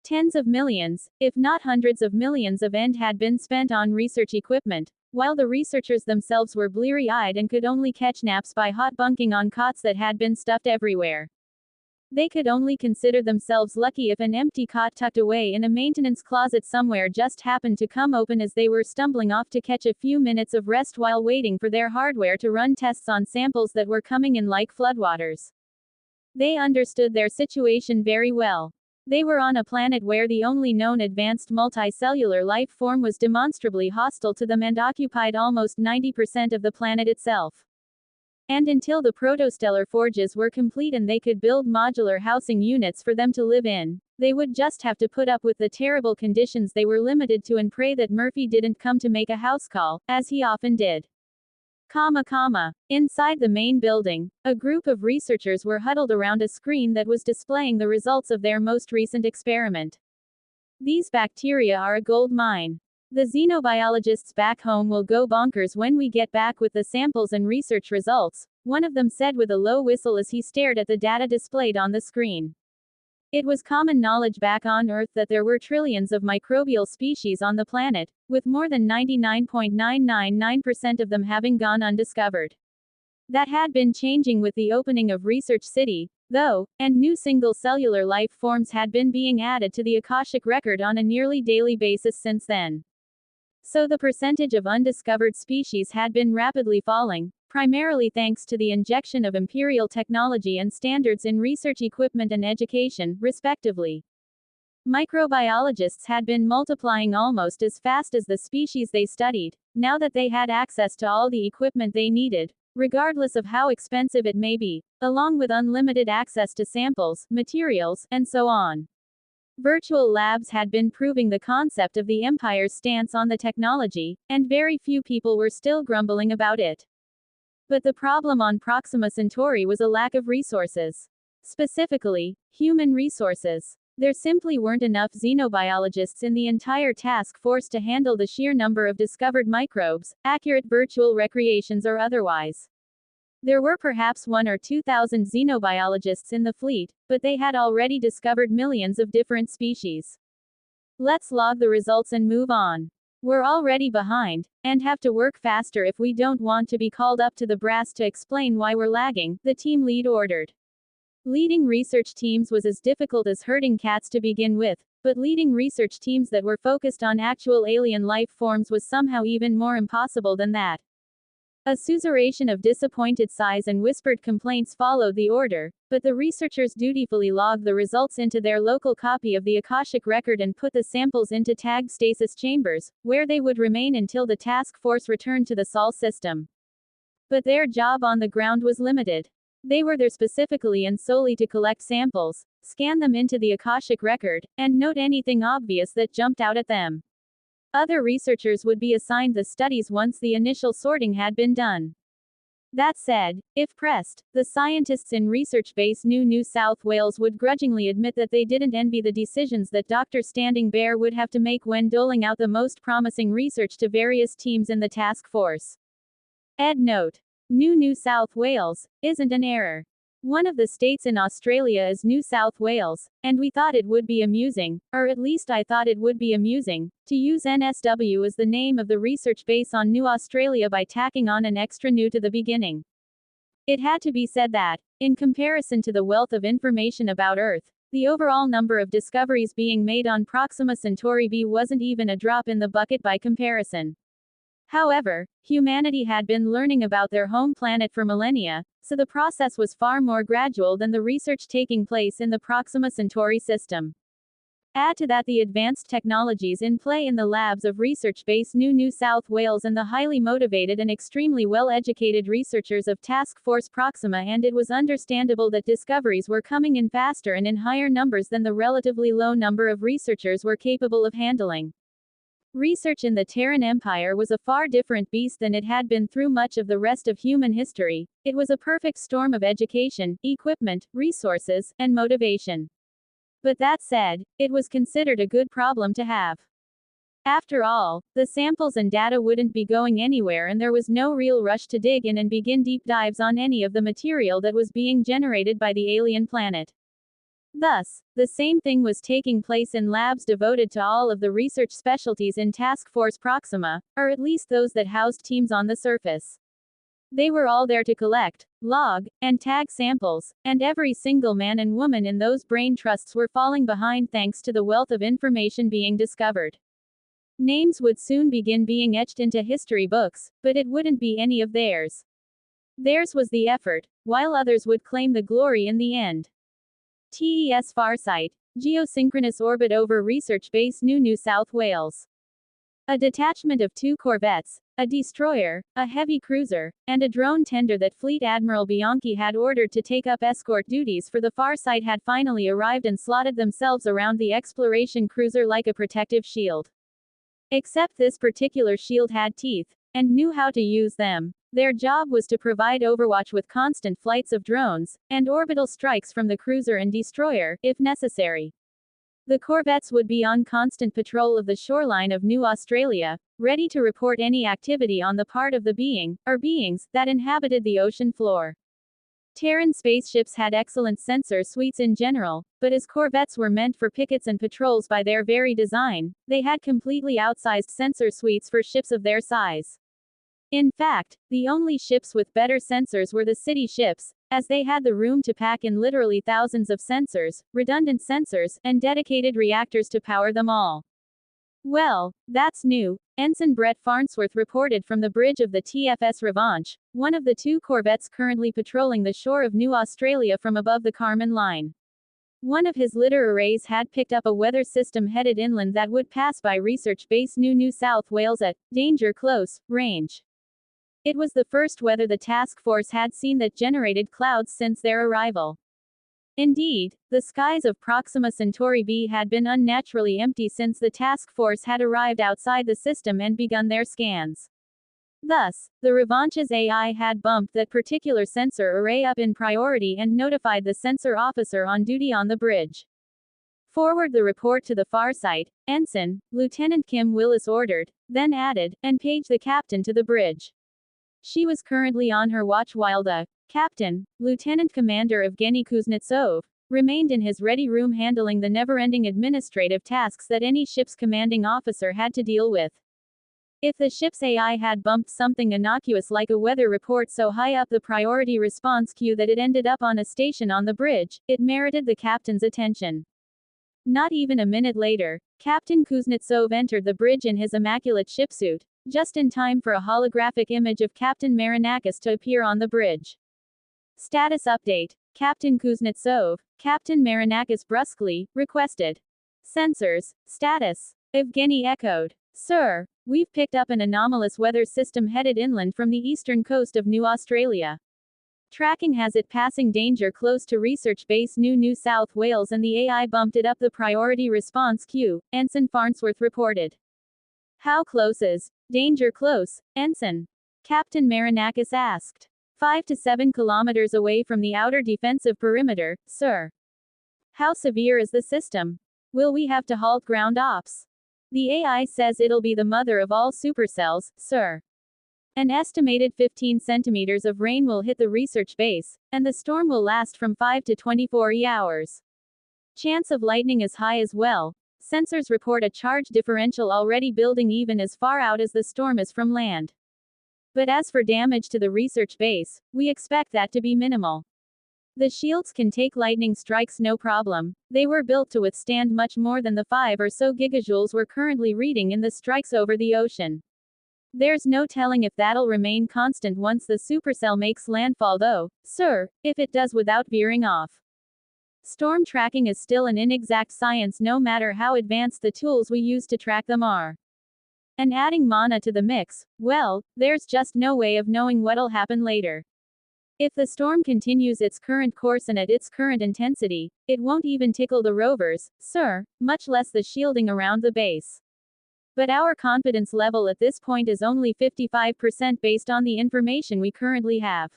Tens of millions, if not hundreds of millions of End had been spent on research equipment, while the researchers themselves were bleary-eyed and could only catch naps by hot bunking on cots that had been stuffed everywhere. They could only consider themselves lucky if an empty cot tucked away in a maintenance closet somewhere just happened to come open as they were stumbling off to catch a few minutes of rest while waiting for their hardware to run tests on samples that were coming in like floodwaters. They understood their situation very well. They were on a planet where the only known advanced multicellular life form was demonstrably hostile to them and occupied almost 90% of the planet itself. And until the protostellar forges were complete and they could build modular housing units for them to live in, they would just have to put up with the terrible conditions they were limited to and pray that Murphy didn't come to make a house call, as he often did. Inside the main building, a group of researchers were huddled around a screen that was displaying the results of their most recent experiment. These bacteria are a gold mine. The xenobiologists back home will go bonkers when we get back with the samples and research results, one of them said with a low whistle as he stared at the data displayed on the screen. It was common knowledge back on Earth that there were trillions of microbial species on the planet, with more than 99.999% of them having gone undiscovered. That had been changing with the opening of Research City, though, and new single-cellular life forms had been being added to the Akashic record on a nearly daily basis since then. So the percentage of undiscovered species had been rapidly falling, primarily thanks to the injection of imperial technology and standards in research equipment and education, respectively. Microbiologists had been multiplying almost as fast as the species they studied, now that they had access to all the equipment they needed, regardless of how expensive it may be, along with unlimited access to samples, materials, and so on. Virtual labs had been proving the concept of the Empire's stance on the technology, and very few people were still grumbling about it. But the problem on Proxima Centauri was a lack of resources. Specifically, human resources. There simply weren't enough xenobiologists in the entire task force to handle the sheer number of discovered microbes, accurate virtual recreations or otherwise. There were perhaps 1,000 or 2,000 xenobiologists in the fleet, but they had already discovered millions of different species. Let's log the results and move on. We're already behind, and have to work faster if we don't want to be called up to the brass to explain why we're lagging, the team lead ordered. Leading research teams was as difficult as herding cats to begin with, but leading research teams that were focused on actual alien life forms was somehow even more impossible than that. A susurration of disappointed sighs and whispered complaints followed the order, but the researchers dutifully logged the results into their local copy of the Akashic record and put the samples into tagged stasis chambers, where they would remain until the task force returned to the Sol system. But their job on the ground was limited. They were there specifically and solely to collect samples, scan them into the Akashic record, and note anything obvious that jumped out at them. Other researchers would be assigned the studies once the initial sorting had been done. That said, if pressed, the scientists in Research Base New South Wales would grudgingly admit that they didn't envy the decisions that Dr. Standing Bear would have to make when doling out the most promising research to various teams in the task force. Ed note. New South Wales isn't an error. One of the states in Australia is New South Wales, and we thought it would be amusing, or at least I thought it would be amusing, to use NSW as the name of the research base on New Australia by tacking on an extra new to the beginning. It had to be said that, in comparison to the wealth of information about Earth, the overall number of discoveries being made on Proxima Centauri b wasn't even a drop in the bucket by comparison. However, humanity had been learning about their home planet for millennia, so the process was far more gradual than the research taking place in the Proxima Centauri system. Add to that the advanced technologies in play in the labs of Research Base New South Wales and the highly motivated and extremely well-educated researchers of Task Force Proxima, and it was understandable that discoveries were coming in faster and in higher numbers than the relatively low number of researchers were capable of handling. Research in the Terran Empire was a far different beast than it had been through much of the rest of human history. It was a perfect storm of education, equipment, resources, and motivation. But that said, it was considered a good problem to have. After all, the samples and data wouldn't be going anywhere and there was no real rush to dig in and begin deep dives on any of the material that was being generated by the alien planet. Thus, the same thing was taking place in labs devoted to all of the research specialties in Task Force Proxima, or at least those that housed teams on the surface. They were all there to collect, log, and tag samples, and every single man and woman in those brain trusts were falling behind thanks to the wealth of information being discovered. Names would soon begin being etched into history books, but it wouldn't be any of theirs. Theirs was the effort, while others would claim the glory in the end. TES Farsight, geosynchronous orbit over Research Base New South Wales. A detachment of 2 corvettes, a destroyer, a heavy cruiser, and a drone tender that Fleet Admiral Bianchi had ordered to take up escort duties for the Farsight had finally arrived and slotted themselves around the exploration cruiser like a protective shield. Except this particular shield had teeth, and knew how to use them. Their job was to provide overwatch with constant flights of drones, and orbital strikes from the cruiser and destroyer, if necessary. The corvettes would be on constant patrol of the shoreline of New Australia, ready to report any activity on the part of the being, or beings, that inhabited the ocean floor. Terran spaceships had excellent sensor suites in general, but as corvettes were meant for pickets and patrols by their very design, they had completely outsized sensor suites for ships of their size. In fact, the only ships with better sensors were the city ships, as they had the room to pack in literally thousands of sensors, redundant sensors, and dedicated reactors to power them all. Well, that's new, Ensign Brett Farnsworth reported from the bridge of the TFS Revanche, one of the 2 corvettes currently patrolling the shore of New Australia from above the Kármán line. One of his litter arrays had picked up a weather system headed inland that would pass by Research Base New South Wales at danger close range. It was the first weather the task force had seen that generated clouds since their arrival. Indeed, the skies of Proxima Centauri b had been unnaturally empty since the task force had arrived outside the system and begun their scans. Thus, the Revanche's AI had bumped that particular sensor array up in priority and notified the sensor officer on duty on the bridge. Forward the report to the Farsight, Ensign, Lieutenant Kim Willis ordered, then added, and page the captain to the bridge. She was currently on her watch while the captain, Lieutenant Commander Evgeny Kuznetsov, remained in his ready room handling the never-ending administrative tasks that any ship's commanding officer had to deal with. If the ship's AI had bumped something innocuous like a weather report so high up the priority response queue that it ended up on a station on the bridge, it merited the captain's attention. Not even a minute later, Captain Kuznetsov entered the bridge in his immaculate shipsuit, just in time for a holographic image of Captain Marinakis to appear on the bridge. Status update. Captain Kuznetsov, Captain Marinakis brusquely, requested. Sensors, status. Evgeny echoed. Sir, we've picked up an anomalous weather system headed inland from the eastern coast of New Australia. Tracking has it passing danger close to Research Base New South Wales and the AI bumped it up the priority response queue, Ensign Farnsworth reported. How close is danger close, Ensign? Captain Marinakis asked. 5 to 7 kilometers away from the outer defensive perimeter, sir. How severe is the system? Will we have to halt ground ops? The AI says it'll be the mother of all supercells, sir. An estimated 15 centimeters of rain will hit the research base, and the storm will last from 5 to 24 hours. Chance of lightning is high as well. Sensors report a charge differential already building even as far out as the storm is from land. But as for damage to the research base, we expect that to be minimal. The shields can take lightning strikes no problem. They were built to withstand much more than the 5 or so gigajoules we're currently reading in the strikes over the ocean. There's no telling if that'll remain constant once the supercell makes landfall though, sir, if it does without veering off. Storm tracking is still an inexact science no matter how advanced the tools we use to track them are. And adding mana to the mix, well, there's just no way of knowing what'll happen later. If the storm continues its current course and at its current intensity, it won't even tickle the rovers, sir, much less the shielding around the base. But our confidence level at this point is only 55% based on the information we currently have.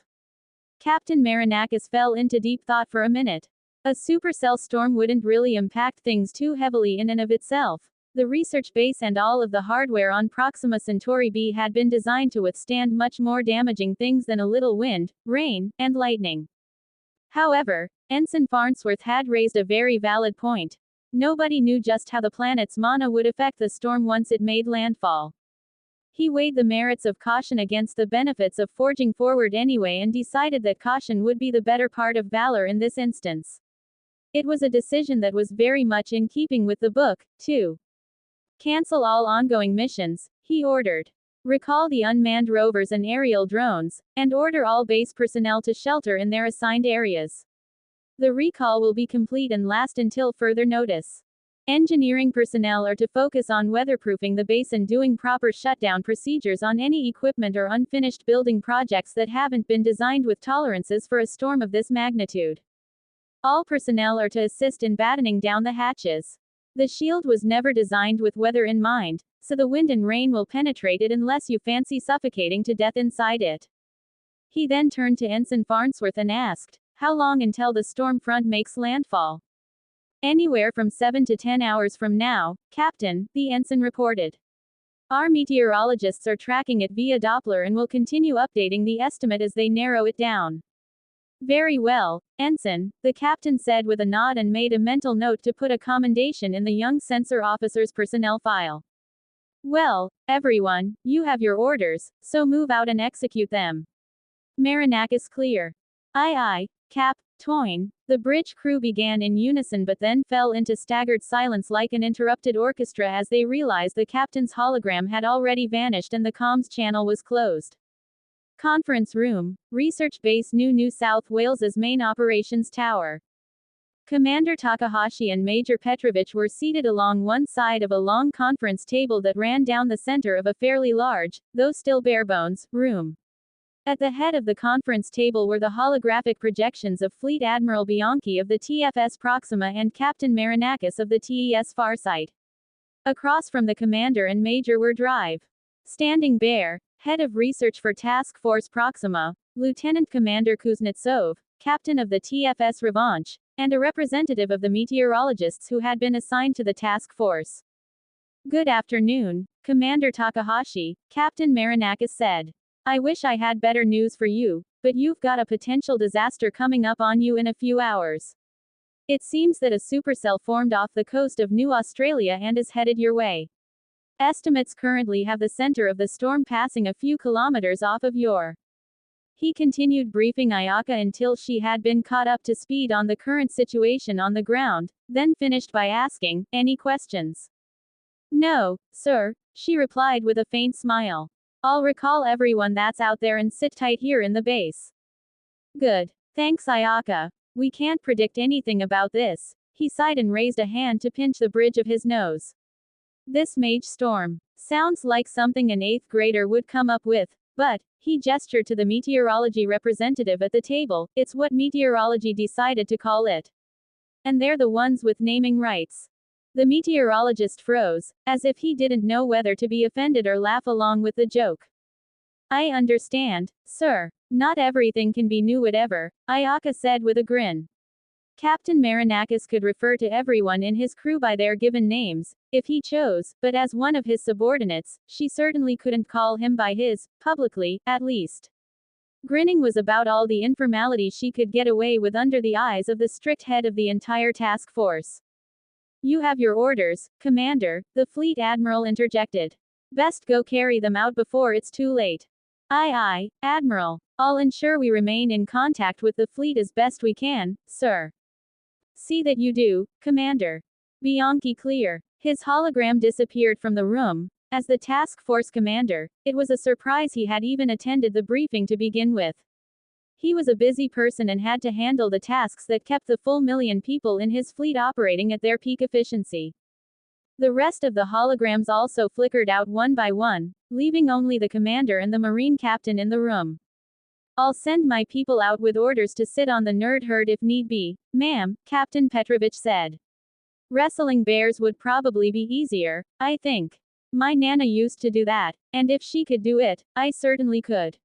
Captain Marinakis fell into deep thought for a minute. A supercell storm wouldn't really impact things too heavily in and of itself. The research base and all of the hardware on Proxima Centauri b had been designed to withstand much more damaging things than a little wind, rain, and lightning. However, Ensign Farnsworth had raised a very valid point. Nobody knew just how the planet's mana would affect the storm once it made landfall. He weighed the merits of caution against the benefits of forging forward anyway and decided that caution would be the better part of valor in this instance. It was a decision that was very much in keeping with the book, too. Cancel all ongoing missions, he ordered. Recall the unmanned rovers and aerial drones, and order all base personnel to shelter in their assigned areas. The recall will be complete and last until further notice. Engineering personnel are to focus on weatherproofing the base and doing proper shutdown procedures on any equipment or unfinished building projects that haven't been designed with tolerances for a storm of this magnitude. All personnel are to assist in battening down the hatches. The shield was never designed with weather in mind, so the wind and rain will penetrate it unless you fancy suffocating to death inside it. He then turned to Ensign Farnsworth and asked, "How long until the storm front makes landfall?" "Anywhere from 7 to 10 hours from now, Captain," the ensign reported. "Our meteorologists are tracking it via Doppler and will continue updating the estimate as they narrow it down." "Very well, Ensign," the captain said with a nod and made a mental note to put a commendation in the young sensor officer's personnel file. "Well, everyone, you have your orders, so move out and execute them." Marinakis clear. "Aye aye, Cap. Toyne," the bridge crew began in unison but then fell into staggered silence like an interrupted orchestra as they realized the captain's hologram had already vanished and the comms channel was closed. Conference room, Research Base New South Wales's main operations tower. Commander Takahashi and Major Petrovich were seated along one side of a long conference table that ran down the center of a fairly large, though still barebones, room. At the head of the conference table were the holographic projections of Fleet Admiral Bianchi of the TFS Proxima and Captain Marinakis of the TES Farsight. Across from the commander and major were Drive. Standing Bear, head of research for Task Force Proxima, Lieutenant Commander Kuznetsov, captain of the TFS Revanche, and a representative of the meteorologists who had been assigned to the task force. "Good afternoon, Commander Takahashi," Captain Marinakis said. "I wish I had better news for you, but you've got a potential disaster coming up on you in a few hours. It seems that a supercell formed off the coast of New Australia and is headed your way. Estimates currently have the center of the storm passing a few kilometers off of your." He continued briefing Ayaka until she had been caught up to speed on the current situation on the ground, then finished by asking, "Any questions?" "No, sir," she replied with a faint smile. "I'll recall everyone that's out there and sit tight here in the base." "Good. Thanks, Ayaka. We can't predict anything about this." He sighed and raised a hand to pinch the bridge of his nose. "This mage storm sounds like something an 8th grader would come up with, but," he gestured to the meteorology representative at the table, "it's what meteorology decided to call it. And they're the ones with naming rights." The meteorologist froze, as if he didn't know whether to be offended or laugh along with the joke. "I understand, sir. Not everything can be new whatever," Ayaka said with a grin. Captain Marinakis could refer to everyone in his crew by their given names, if he chose, but as one of his subordinates, she certainly couldn't call him by his, publicly, at least. Grinning was about all the informality she could get away with under the eyes of the strict head of the entire task force. "You have your orders, Commander," the fleet admiral interjected. "Best go carry them out before it's too late." "Aye aye, Admiral. I'll ensure we remain in contact with the fleet as best we can, sir." "See that you do, Commander." Bianchi clear. His hologram disappeared from the room. As the task force commander, it was a surprise he had even attended the briefing to begin with. He was a busy person and had to handle the tasks that kept the full million people in his fleet operating at their peak efficiency. The rest of the holograms also flickered out one by one, leaving only the commander and the marine captain in the room. "I'll send my people out with orders to sit on the nerd herd if need be, ma'am," Captain Petrovich said. "Wrestling bears would probably be easier, I think. My Nana used to do that, and if she could do it, I certainly could."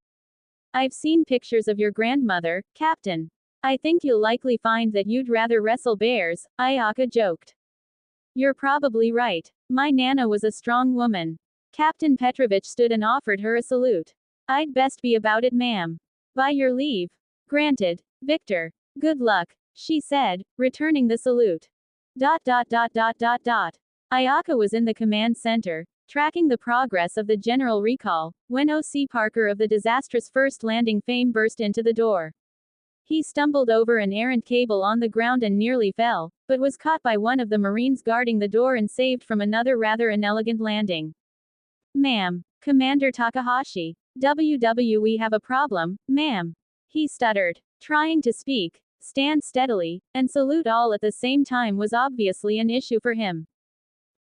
"I've seen pictures of your grandmother, Captain. I think you'll likely find that you'd rather wrestle bears," Ayaka joked. "You're probably right. My Nana was a strong woman." Captain Petrovich stood and offered her a salute. "I'd best be about it, ma'am." "By your leave." "Granted, Victor. Good luck," she said, returning the salute. Ayaka was in the command center, tracking the progress of the general recall, when O.C. Parker of the disastrous first landing fame burst into the door. He stumbled over an errant cable on the ground and nearly fell, but was caught by one of the Marines guarding the door and saved from another rather inelegant landing. Ma'am. Commander Takahashi. We have a problem, ma'am. He stuttered. Trying to speak, stand steadily, and salute all at the same time was obviously an issue for him.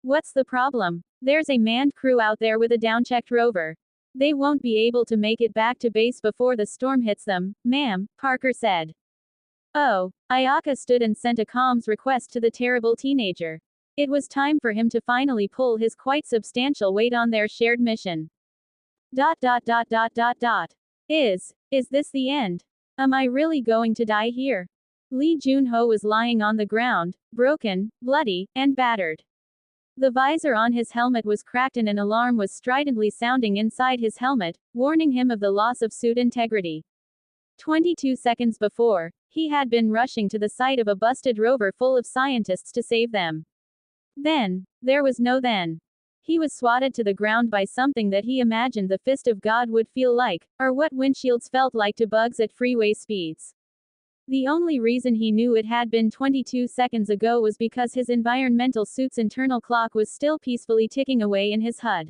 What's the problem? There's a manned crew out there with a downchecked rover. They won't be able to make it back to base before the storm hits them, ma'am, Parker said. Oh, Ayaka stood and sent a comms request to the terrible teenager. It was time for him to finally pull his quite substantial weight on their shared mission. Is this the end? Am I really going to die here? Lee Junho was lying on the ground, broken, bloody, and battered. The visor on his helmet was cracked and an alarm was stridently sounding inside his helmet, warning him of the loss of suit integrity. 22 seconds before, he had been rushing to the site of a busted rover full of scientists to save them. Then, there was no then. He was swatted to the ground by something that he imagined the fist of God would feel like, or what windshields felt like to bugs at freeway speeds. The only reason he knew it had been 22 seconds ago was because his environmental suit's internal clock was still peacefully ticking away in his HUD.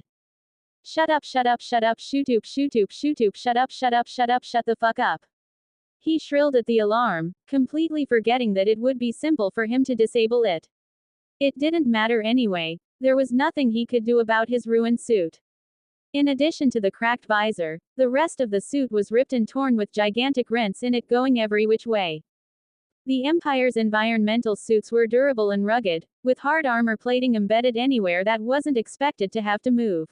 Shut up, shut up, shut up, shut up, shut up, shut up, shut up, shut the fuck up. He shrilled at the alarm, completely forgetting that it would be simple for him to disable it. It didn't matter anyway, there was nothing he could do about his ruined suit. In addition to the cracked visor, the rest of the suit was ripped and torn with gigantic rents in it going every which way. The Empire's environmental suits were durable and rugged, with hard armor plating embedded anywhere that wasn't expected to have to move.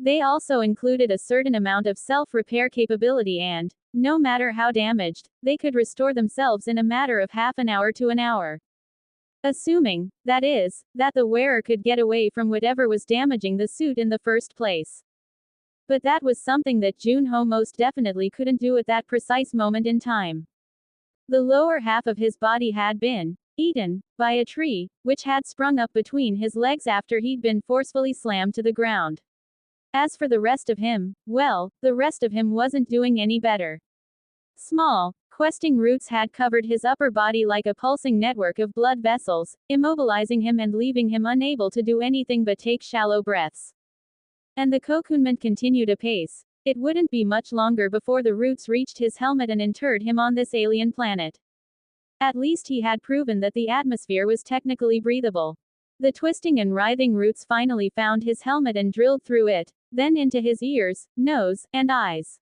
They also included a certain amount of self-repair capability and, no matter how damaged, they could restore themselves in a matter of half an hour to an hour. Assuming, that is, that the wearer could get away from whatever was damaging the suit in the first place. But that was something that Junho most definitely couldn't do at that precise moment in time. The lower half of his body had been eaten by a tree, which had sprung up between his legs after he'd been forcefully slammed to the ground. As for the rest of him, well, the rest of him wasn't doing any better. Small, questing roots had covered his upper body like a pulsing network of blood vessels, immobilizing him and leaving him unable to do anything but take shallow breaths. And the cocoonment continued apace. It wouldn't be much longer before the roots reached his helmet and interred him on this alien planet. At least he had proven that the atmosphere was technically breathable. The twisting and writhing roots finally found his helmet and drilled through it, then into his ears, nose, and eyes.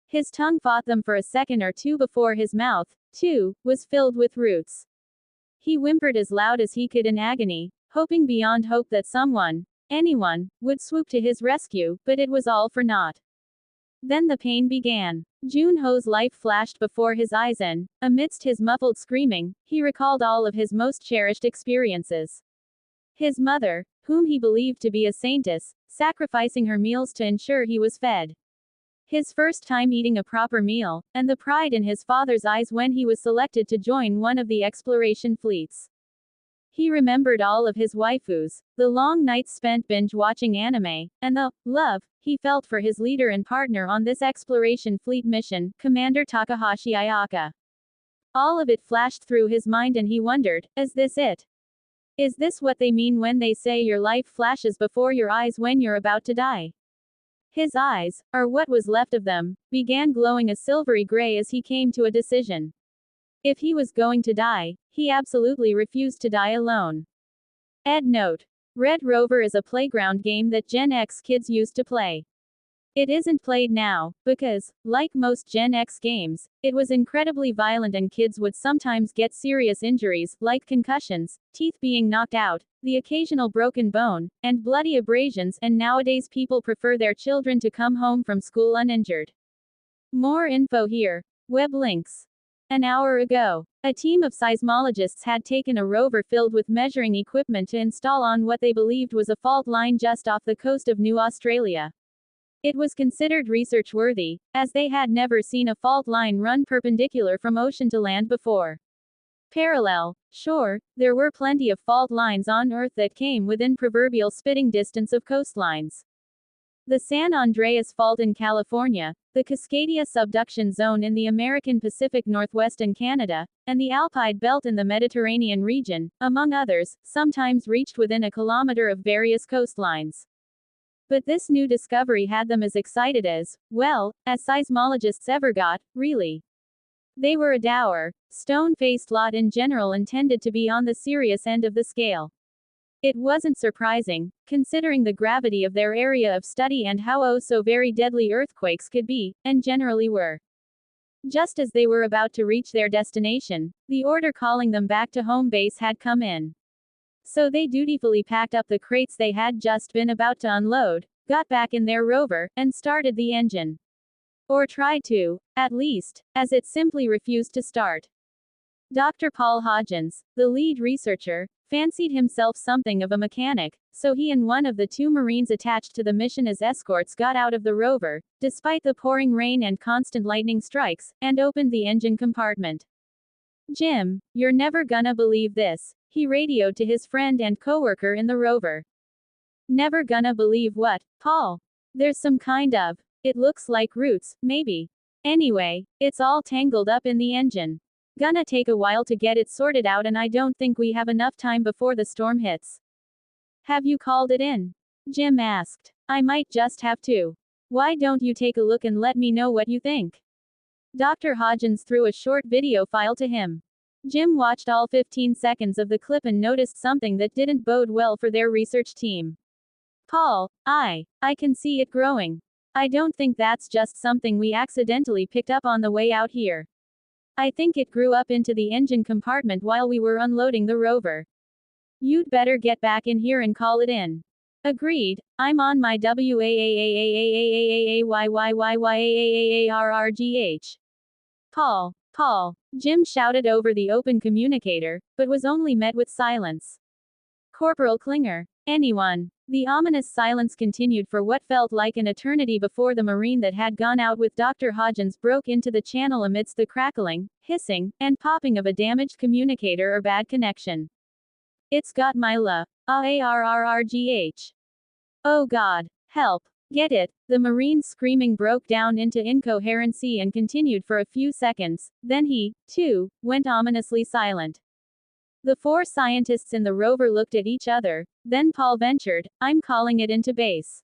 His tongue fought them for a second or two before his mouth, too, was filled with roots. He whimpered as loud as he could in agony, hoping beyond hope that someone, anyone, would swoop to his rescue, but it was all for naught. Then the pain began. Junho's life flashed before his eyes and, amidst his muffled screaming, he recalled all of his most cherished experiences. His mother, whom he believed to be a saintess, sacrificing her meals to ensure he was fed. His first time eating a proper meal, and the pride in his father's eyes when he was selected to join one of the exploration fleets. He remembered all of his waifus, the long nights spent binge-watching anime, and the love he felt for his leader and partner on this exploration fleet mission, Commander Takahashi Ayaka. All of it flashed through his mind and he wondered, is this it? Is this what they mean when they say your life flashes before your eyes when you're about to die? His eyes, or what was left of them, began glowing a silvery gray as he came to a decision. If he was going to die, he absolutely refused to die alone. Ed note. Red Rover is a playground game that Gen X kids used to play. It isn't played now, because, like most Gen X games, it was incredibly violent and kids would sometimes get serious injuries, like concussions, teeth being knocked out, the occasional broken bone, and bloody abrasions, and nowadays people prefer their children to come home from school uninjured. More info here. Web links. An hour ago, a team of seismologists had taken a rover filled with measuring equipment to install on what they believed was a fault line just off the coast of New Australia. It was considered research-worthy, as they had never seen a fault line run perpendicular from ocean to land before. Parallel. Sure, there were plenty of fault lines on Earth that came within proverbial spitting distance of coastlines. The San Andreas Fault in California, the Cascadia subduction zone in the American Pacific Northwest and Canada, and the Alpide Belt in the Mediterranean region, among others, sometimes reached within a kilometer of various coastlines. But this new discovery had them as excited as, well, as seismologists ever got, really. They were a dour, stone-faced lot in general intended to be on the serious end of the scale. It wasn't surprising, considering the gravity of their area of study and how oh so very deadly earthquakes could be, and generally were. Just as they were about to reach their destination, the order calling them back to home base had come in. So they dutifully packed up the crates they had just been about to unload, got back in their rover, and started the engine. Or tried to, at least, as it simply refused to start. Dr. Paul Hodgins, the lead researcher, fancied himself something of a mechanic, so he and one of the two Marines attached to the mission as escorts got out of the rover, despite the pouring rain and constant lightning strikes, and opened the engine compartment. "Jim, you're never gonna believe this," he radioed to his friend and coworker in the rover. "Never gonna believe what, Paul?" "There's some kind of, it looks like roots, maybe. Anyway, it's all tangled up in the engine. Gonna take a while to get it sorted out and I don't think we have enough time before the storm hits." "Have you called it in?" Jim asked. "I might just have to. Why don't you take a look and let me know what you think?" Dr. Hodgins threw a short video file to him. Jim watched all 15 seconds of the clip and noticed something that didn't bode well for their research team. "Paul, I can see it growing. I don't think that's just something we accidentally picked up on the way out here. I think it grew up into the engine compartment while we were unloading the rover. You'd better get back in here and call it in." "Agreed, I'm on my WAAAAAAAAAAAYYYYYAAAARRGH. Paul, Jim shouted over the open communicator, but was only met with silence. "Corporal Klinger, anyone?" The ominous silence continued for what felt like an eternity before the Marine that had gone out with Dr. Hodgins broke into the channel amidst the crackling, hissing, and popping of a damaged communicator or bad connection. "It's got my ARRRGH. Oh God, help. Get it." The Marine's screaming broke down into incoherency and continued for a few seconds, then he, too, went ominously silent. The four scientists in the rover looked at each other, then Paul ventured, "I'm calling it into base.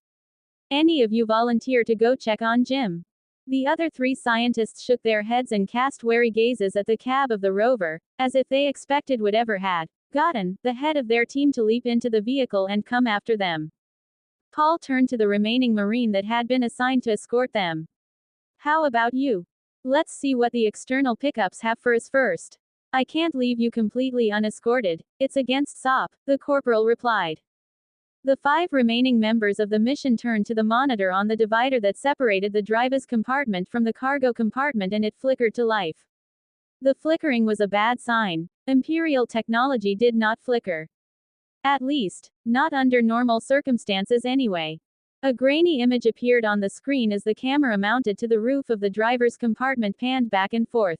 Any of you volunteer to go check on Jim?" The other three scientists shook their heads and cast wary gazes at the cab of the rover, as if they expected whatever had gotten the head of their team to leap into the vehicle and come after them. Paul turned to the remaining Marine that had been assigned to escort them. "How about you? Let's see what the external pickups have for us first. I can't leave you completely unescorted, it's against SOP," the corporal replied. The 5 remaining members of the mission turned to the monitor on the divider that separated the driver's compartment from the cargo compartment and it flickered to life. The flickering was a bad sign. Imperial technology did not flicker. At least, not under normal circumstances anyway. A grainy image appeared on the screen as the camera mounted to the roof of the driver's compartment panned back and forth.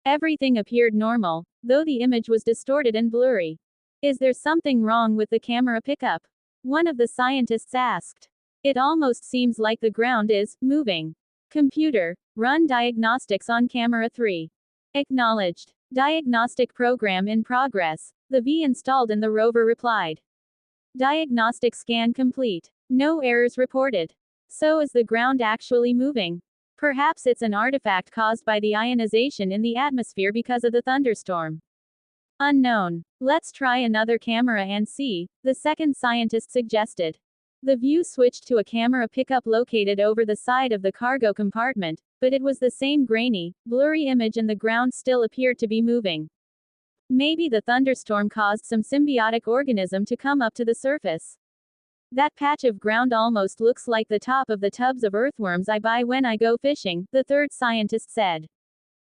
Everything appeared normal, though the image was distorted and blurry. "Is there something wrong with the camera pickup?" one of the scientists asked. "It almost seems like the ground is moving. Computer, run diagnostics on camera 3. Acknowledged. Diagnostic program in progress," the V installed in the rover replied. "Diagnostic scan complete. No errors reported. So is the ground actually moving? Perhaps it's an artifact caused by the ionization in the atmosphere because of the thunderstorm. Unknown. Let's try another camera and see," the second scientist suggested. The view switched to a camera pickup located over the side of the cargo compartment, but it was the same grainy, blurry image and the ground still appeared to be moving. Maybe the thunderstorm caused some symbiotic organism to come up to the surface. "That patch of ground almost looks like the top of the tubs of earthworms I buy when I go fishing," the third scientist said.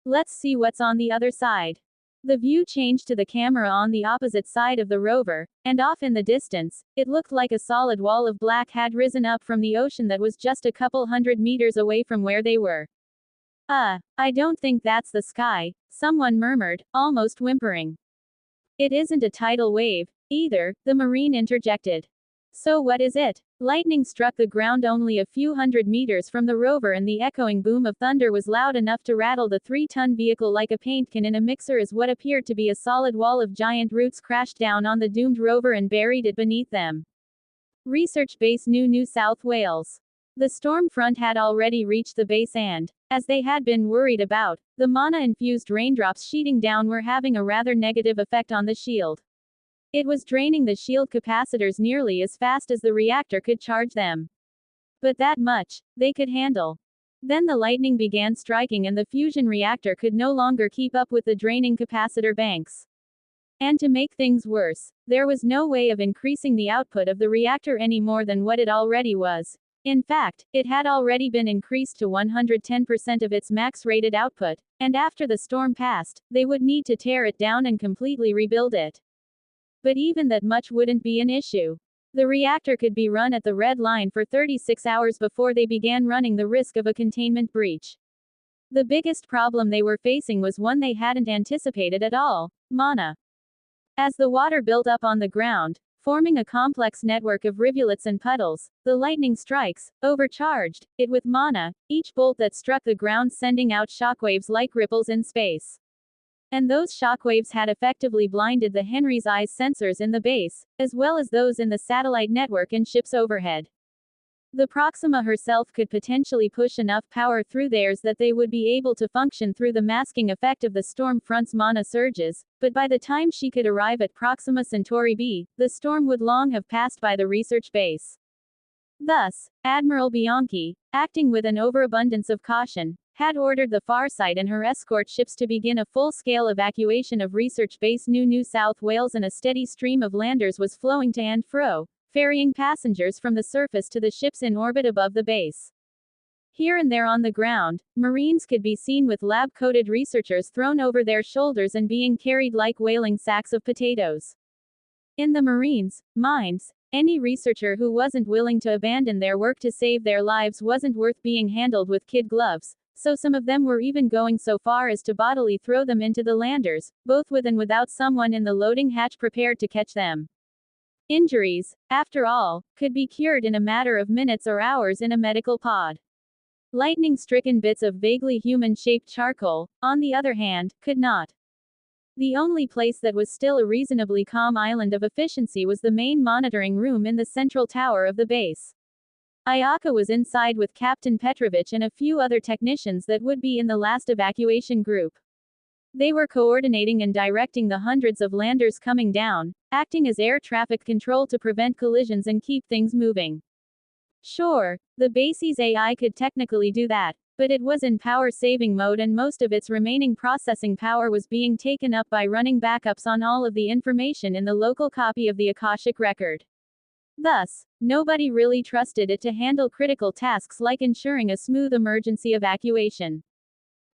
"Let's see what's on the other side." The view changed to the camera on the opposite side of the rover, and off in the distance, it looked like a solid wall of black had risen up from the ocean that was just a couple hundred meters away from where they were. I don't think that's the sky, someone murmured, almost whimpering. It isn't a tidal wave, either, the Marine interjected. So what is it? Lightning struck the ground only a few hundred meters from the rover, and the echoing boom of thunder was loud enough to rattle the 3-ton vehicle like a paint can in a mixer as what appeared to be a solid wall of giant roots crashed down on the doomed rover and buried it beneath them. Research Base New South Wales. The storm front had already reached the base and, as they had been worried about, the mana-infused raindrops sheeting down were having a rather negative effect on the shield. It was draining the shield capacitors nearly as fast as the reactor could charge them. But that much, they could handle. Then the lightning began striking and the fusion reactor could no longer keep up with the draining capacitor banks. And to make things worse, there was no way of increasing the output of the reactor any more than what it already was. In fact, it had already been increased to 110% of its max-rated output, and after the storm passed, they would need to tear it down and completely rebuild it. But even that much wouldn't be an issue. The reactor could be run at the red line for 36 hours before they began running the risk of a containment breach. The biggest problem they were facing was one they hadn't anticipated at all: mana. As the water built up on the ground, forming a complex network of rivulets and puddles, the lightning strikes overcharged it with mana, each bolt that struck the ground sending out shockwaves like ripples in space. And those shockwaves had effectively blinded the Henry's eyes sensors in the base, as well as those in the satellite network and ships overhead. The Proxima herself could potentially push enough power through theirs that they would be able to function through the masking effect of the storm front's mana surges, but by the time she could arrive at Proxima Centauri b, the storm would long have passed by the research base. Thus, Admiral Bianchi, acting with an overabundance of caution, had ordered the Farsight and her escort ships to begin a full-scale evacuation of Research Base New South Wales, and a steady stream of landers was flowing to and fro, ferrying passengers from the surface to the ships in orbit above the base. Here and there on the ground, Marines could be seen with lab-coated researchers thrown over their shoulders and being carried like whaling sacks of potatoes. In the Marines' minds, any researcher who wasn't willing to abandon their work to save their lives wasn't worth being handled with kid gloves, so some of them were even going so far as to bodily throw them into the landers, both with and without someone in the loading hatch prepared to catch them. Injuries, after all, could be cured in a matter of minutes or hours in a medical pod. Lightning-stricken bits of vaguely human-shaped charcoal, on the other hand, could not. The only place that was still a reasonably calm island of efficiency was the main monitoring room in the central tower of the base. Ayaka was inside with Captain Petrovich and a few other technicians that would be in the last evacuation group. They were coordinating and directing the hundreds of landers coming down, acting as air traffic control to prevent collisions and keep things moving. Sure, the base's AI could technically do that, but it was in power-saving mode and most of its remaining processing power was being taken up by running backups on all of the information in the local copy of the Akashic record. Thus, nobody really trusted it to handle critical tasks like ensuring a smooth emergency evacuation.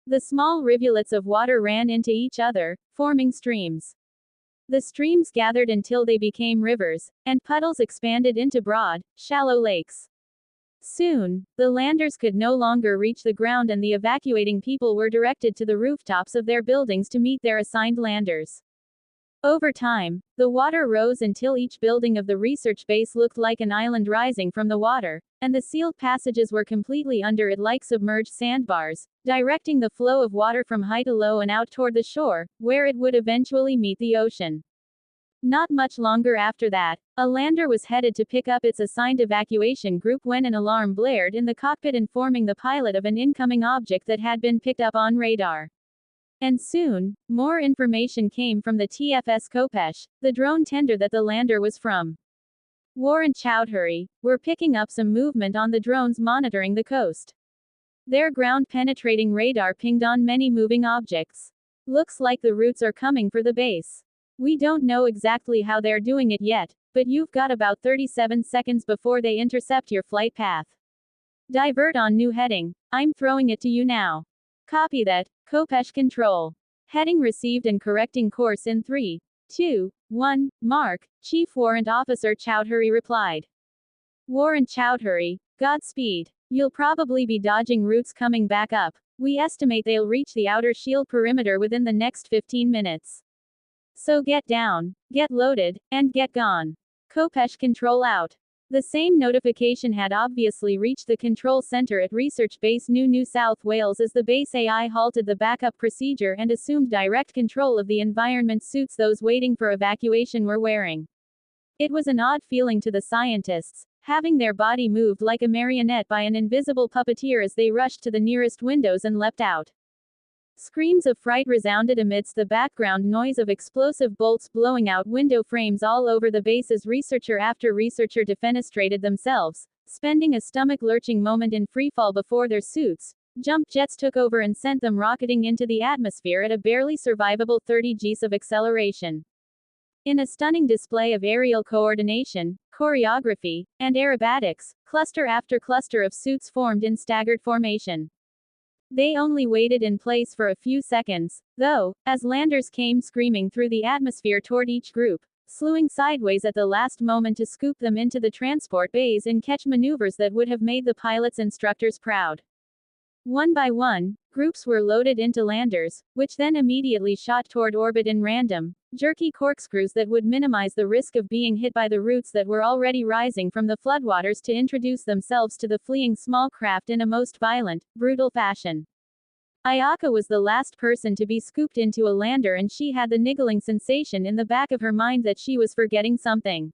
The small rivulets of water ran into each other, forming streams. The streams gathered until they became rivers, and puddles expanded into broad, shallow lakes. Soon, the landers could no longer reach the ground and the evacuating people were directed to the rooftops of their buildings to meet their assigned landers. Over time, the water rose until each building of the research base looked like an island rising from the water, and the sealed passages were completely under it like submerged sandbars, directing the flow of water from high to low and out toward the shore, where it would eventually meet the ocean. Not much longer after that, a lander was headed to pick up its assigned evacuation group when an alarm blared in the cockpit informing the pilot of an incoming object that had been picked up on radar. And soon, more information came from the TFS Kopesh, the drone tender that the lander was from. War and Chowdhury were picking up some movement on the drones monitoring the coast. Their ground-penetrating radar pinged on many moving objects. Looks like the routes are coming for the base. We don't know exactly how they're doing it yet, but you've got about 37 seconds before they intercept your flight path. Divert on new heading. I'm throwing it to you now. Copy that, Kopesh Control. Heading received and correcting course in 3, 2, 1, mark, Chief Warrant Officer Chowdhury replied. Warrant Chowdhury, Godspeed. You'll probably be dodging roots coming back up. We estimate they'll reach the outer shield perimeter within the next 15 minutes. So get down, get loaded, and get gone. Kopesh control out. The same notification had obviously reached the control center at Research Base New South Wales as the base AI halted the backup procedure and assumed direct control of the environment suits those waiting for evacuation were wearing. It was an odd feeling to the scientists, having their body moved like a marionette by an invisible puppeteer as they rushed to the nearest windows and leapt out. Screams of fright resounded amidst the background noise of explosive bolts blowing out window frames all over the base as researcher after researcher defenestrated themselves, spending a stomach-lurching moment in freefall before their suits. Jump jets took over and sent them rocketing into the atmosphere at a barely survivable 30 Gs of acceleration. In a stunning display of aerial coordination, choreography, and aerobatics, cluster after cluster of suits formed in staggered formation. They only waited in place for a few seconds, though, as landers came screaming through the atmosphere toward each group, slewing sideways at the last moment to scoop them into the transport bays and catch maneuvers that would have made the pilots' instructors proud. One by one, groups were loaded into landers, which then immediately shot toward orbit in random, jerky corkscrews that would minimize the risk of being hit by the roots that were already rising from the floodwaters to introduce themselves to the fleeing small craft in a most violent, brutal fashion. Ayaka was the last person to be scooped into a lander, and she had the niggling sensation in the back of her mind that she was forgetting something.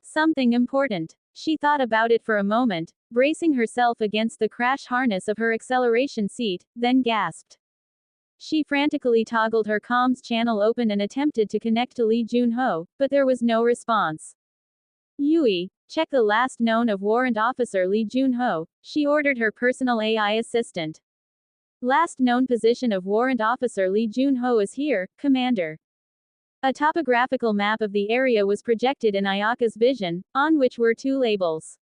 Something important. She thought about it for a moment, bracing herself against the crash harness of her acceleration seat, then gasped. She frantically toggled her comms channel open and attempted to connect to Lee Junho, but there was no response. Yui, check the last known of Warrant Officer Lee Junho, she ordered her personal AI assistant. Last known position of Warrant Officer Lee Junho is here, Commander. A topographical map of the area was projected in Ayaka's vision, on which were two labels.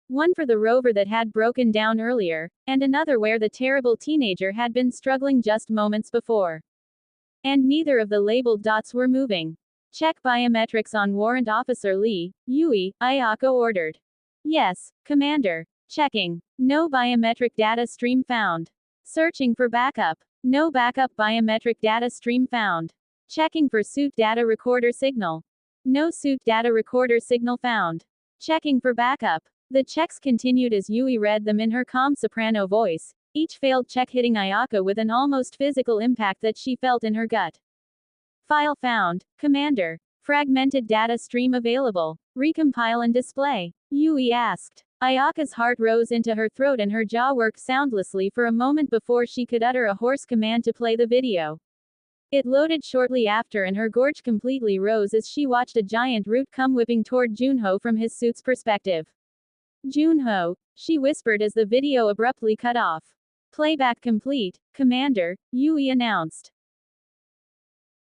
One for the rover that had broken down earlier, and another where the terrible teenager had been struggling just moments before. And neither of the labeled dots were moving. Check biometrics on Warrant Officer Lee, Yui, Ayaka ordered. Yes, Commander. Checking. No biometric data stream found. Searching for backup. No backup biometric data stream found. Checking for suit data recorder signal. No suit data recorder signal found. Checking for backup. The checks continued as Yui read them in her calm soprano voice, each failed check hitting Ayaka with an almost physical impact that she felt in her gut. File found, Commander. Fragmented data stream available. Recompile and display. Yui asked. Ayaka's heart rose into her throat and her jaw worked soundlessly for a moment before she could utter a hoarse command to play the video. It loaded shortly after and her gorge completely rose as she watched a giant root come whipping toward Junho from his suit's perspective. Junho, she whispered as the video abruptly cut off. Playback complete, Commander, Yui announced.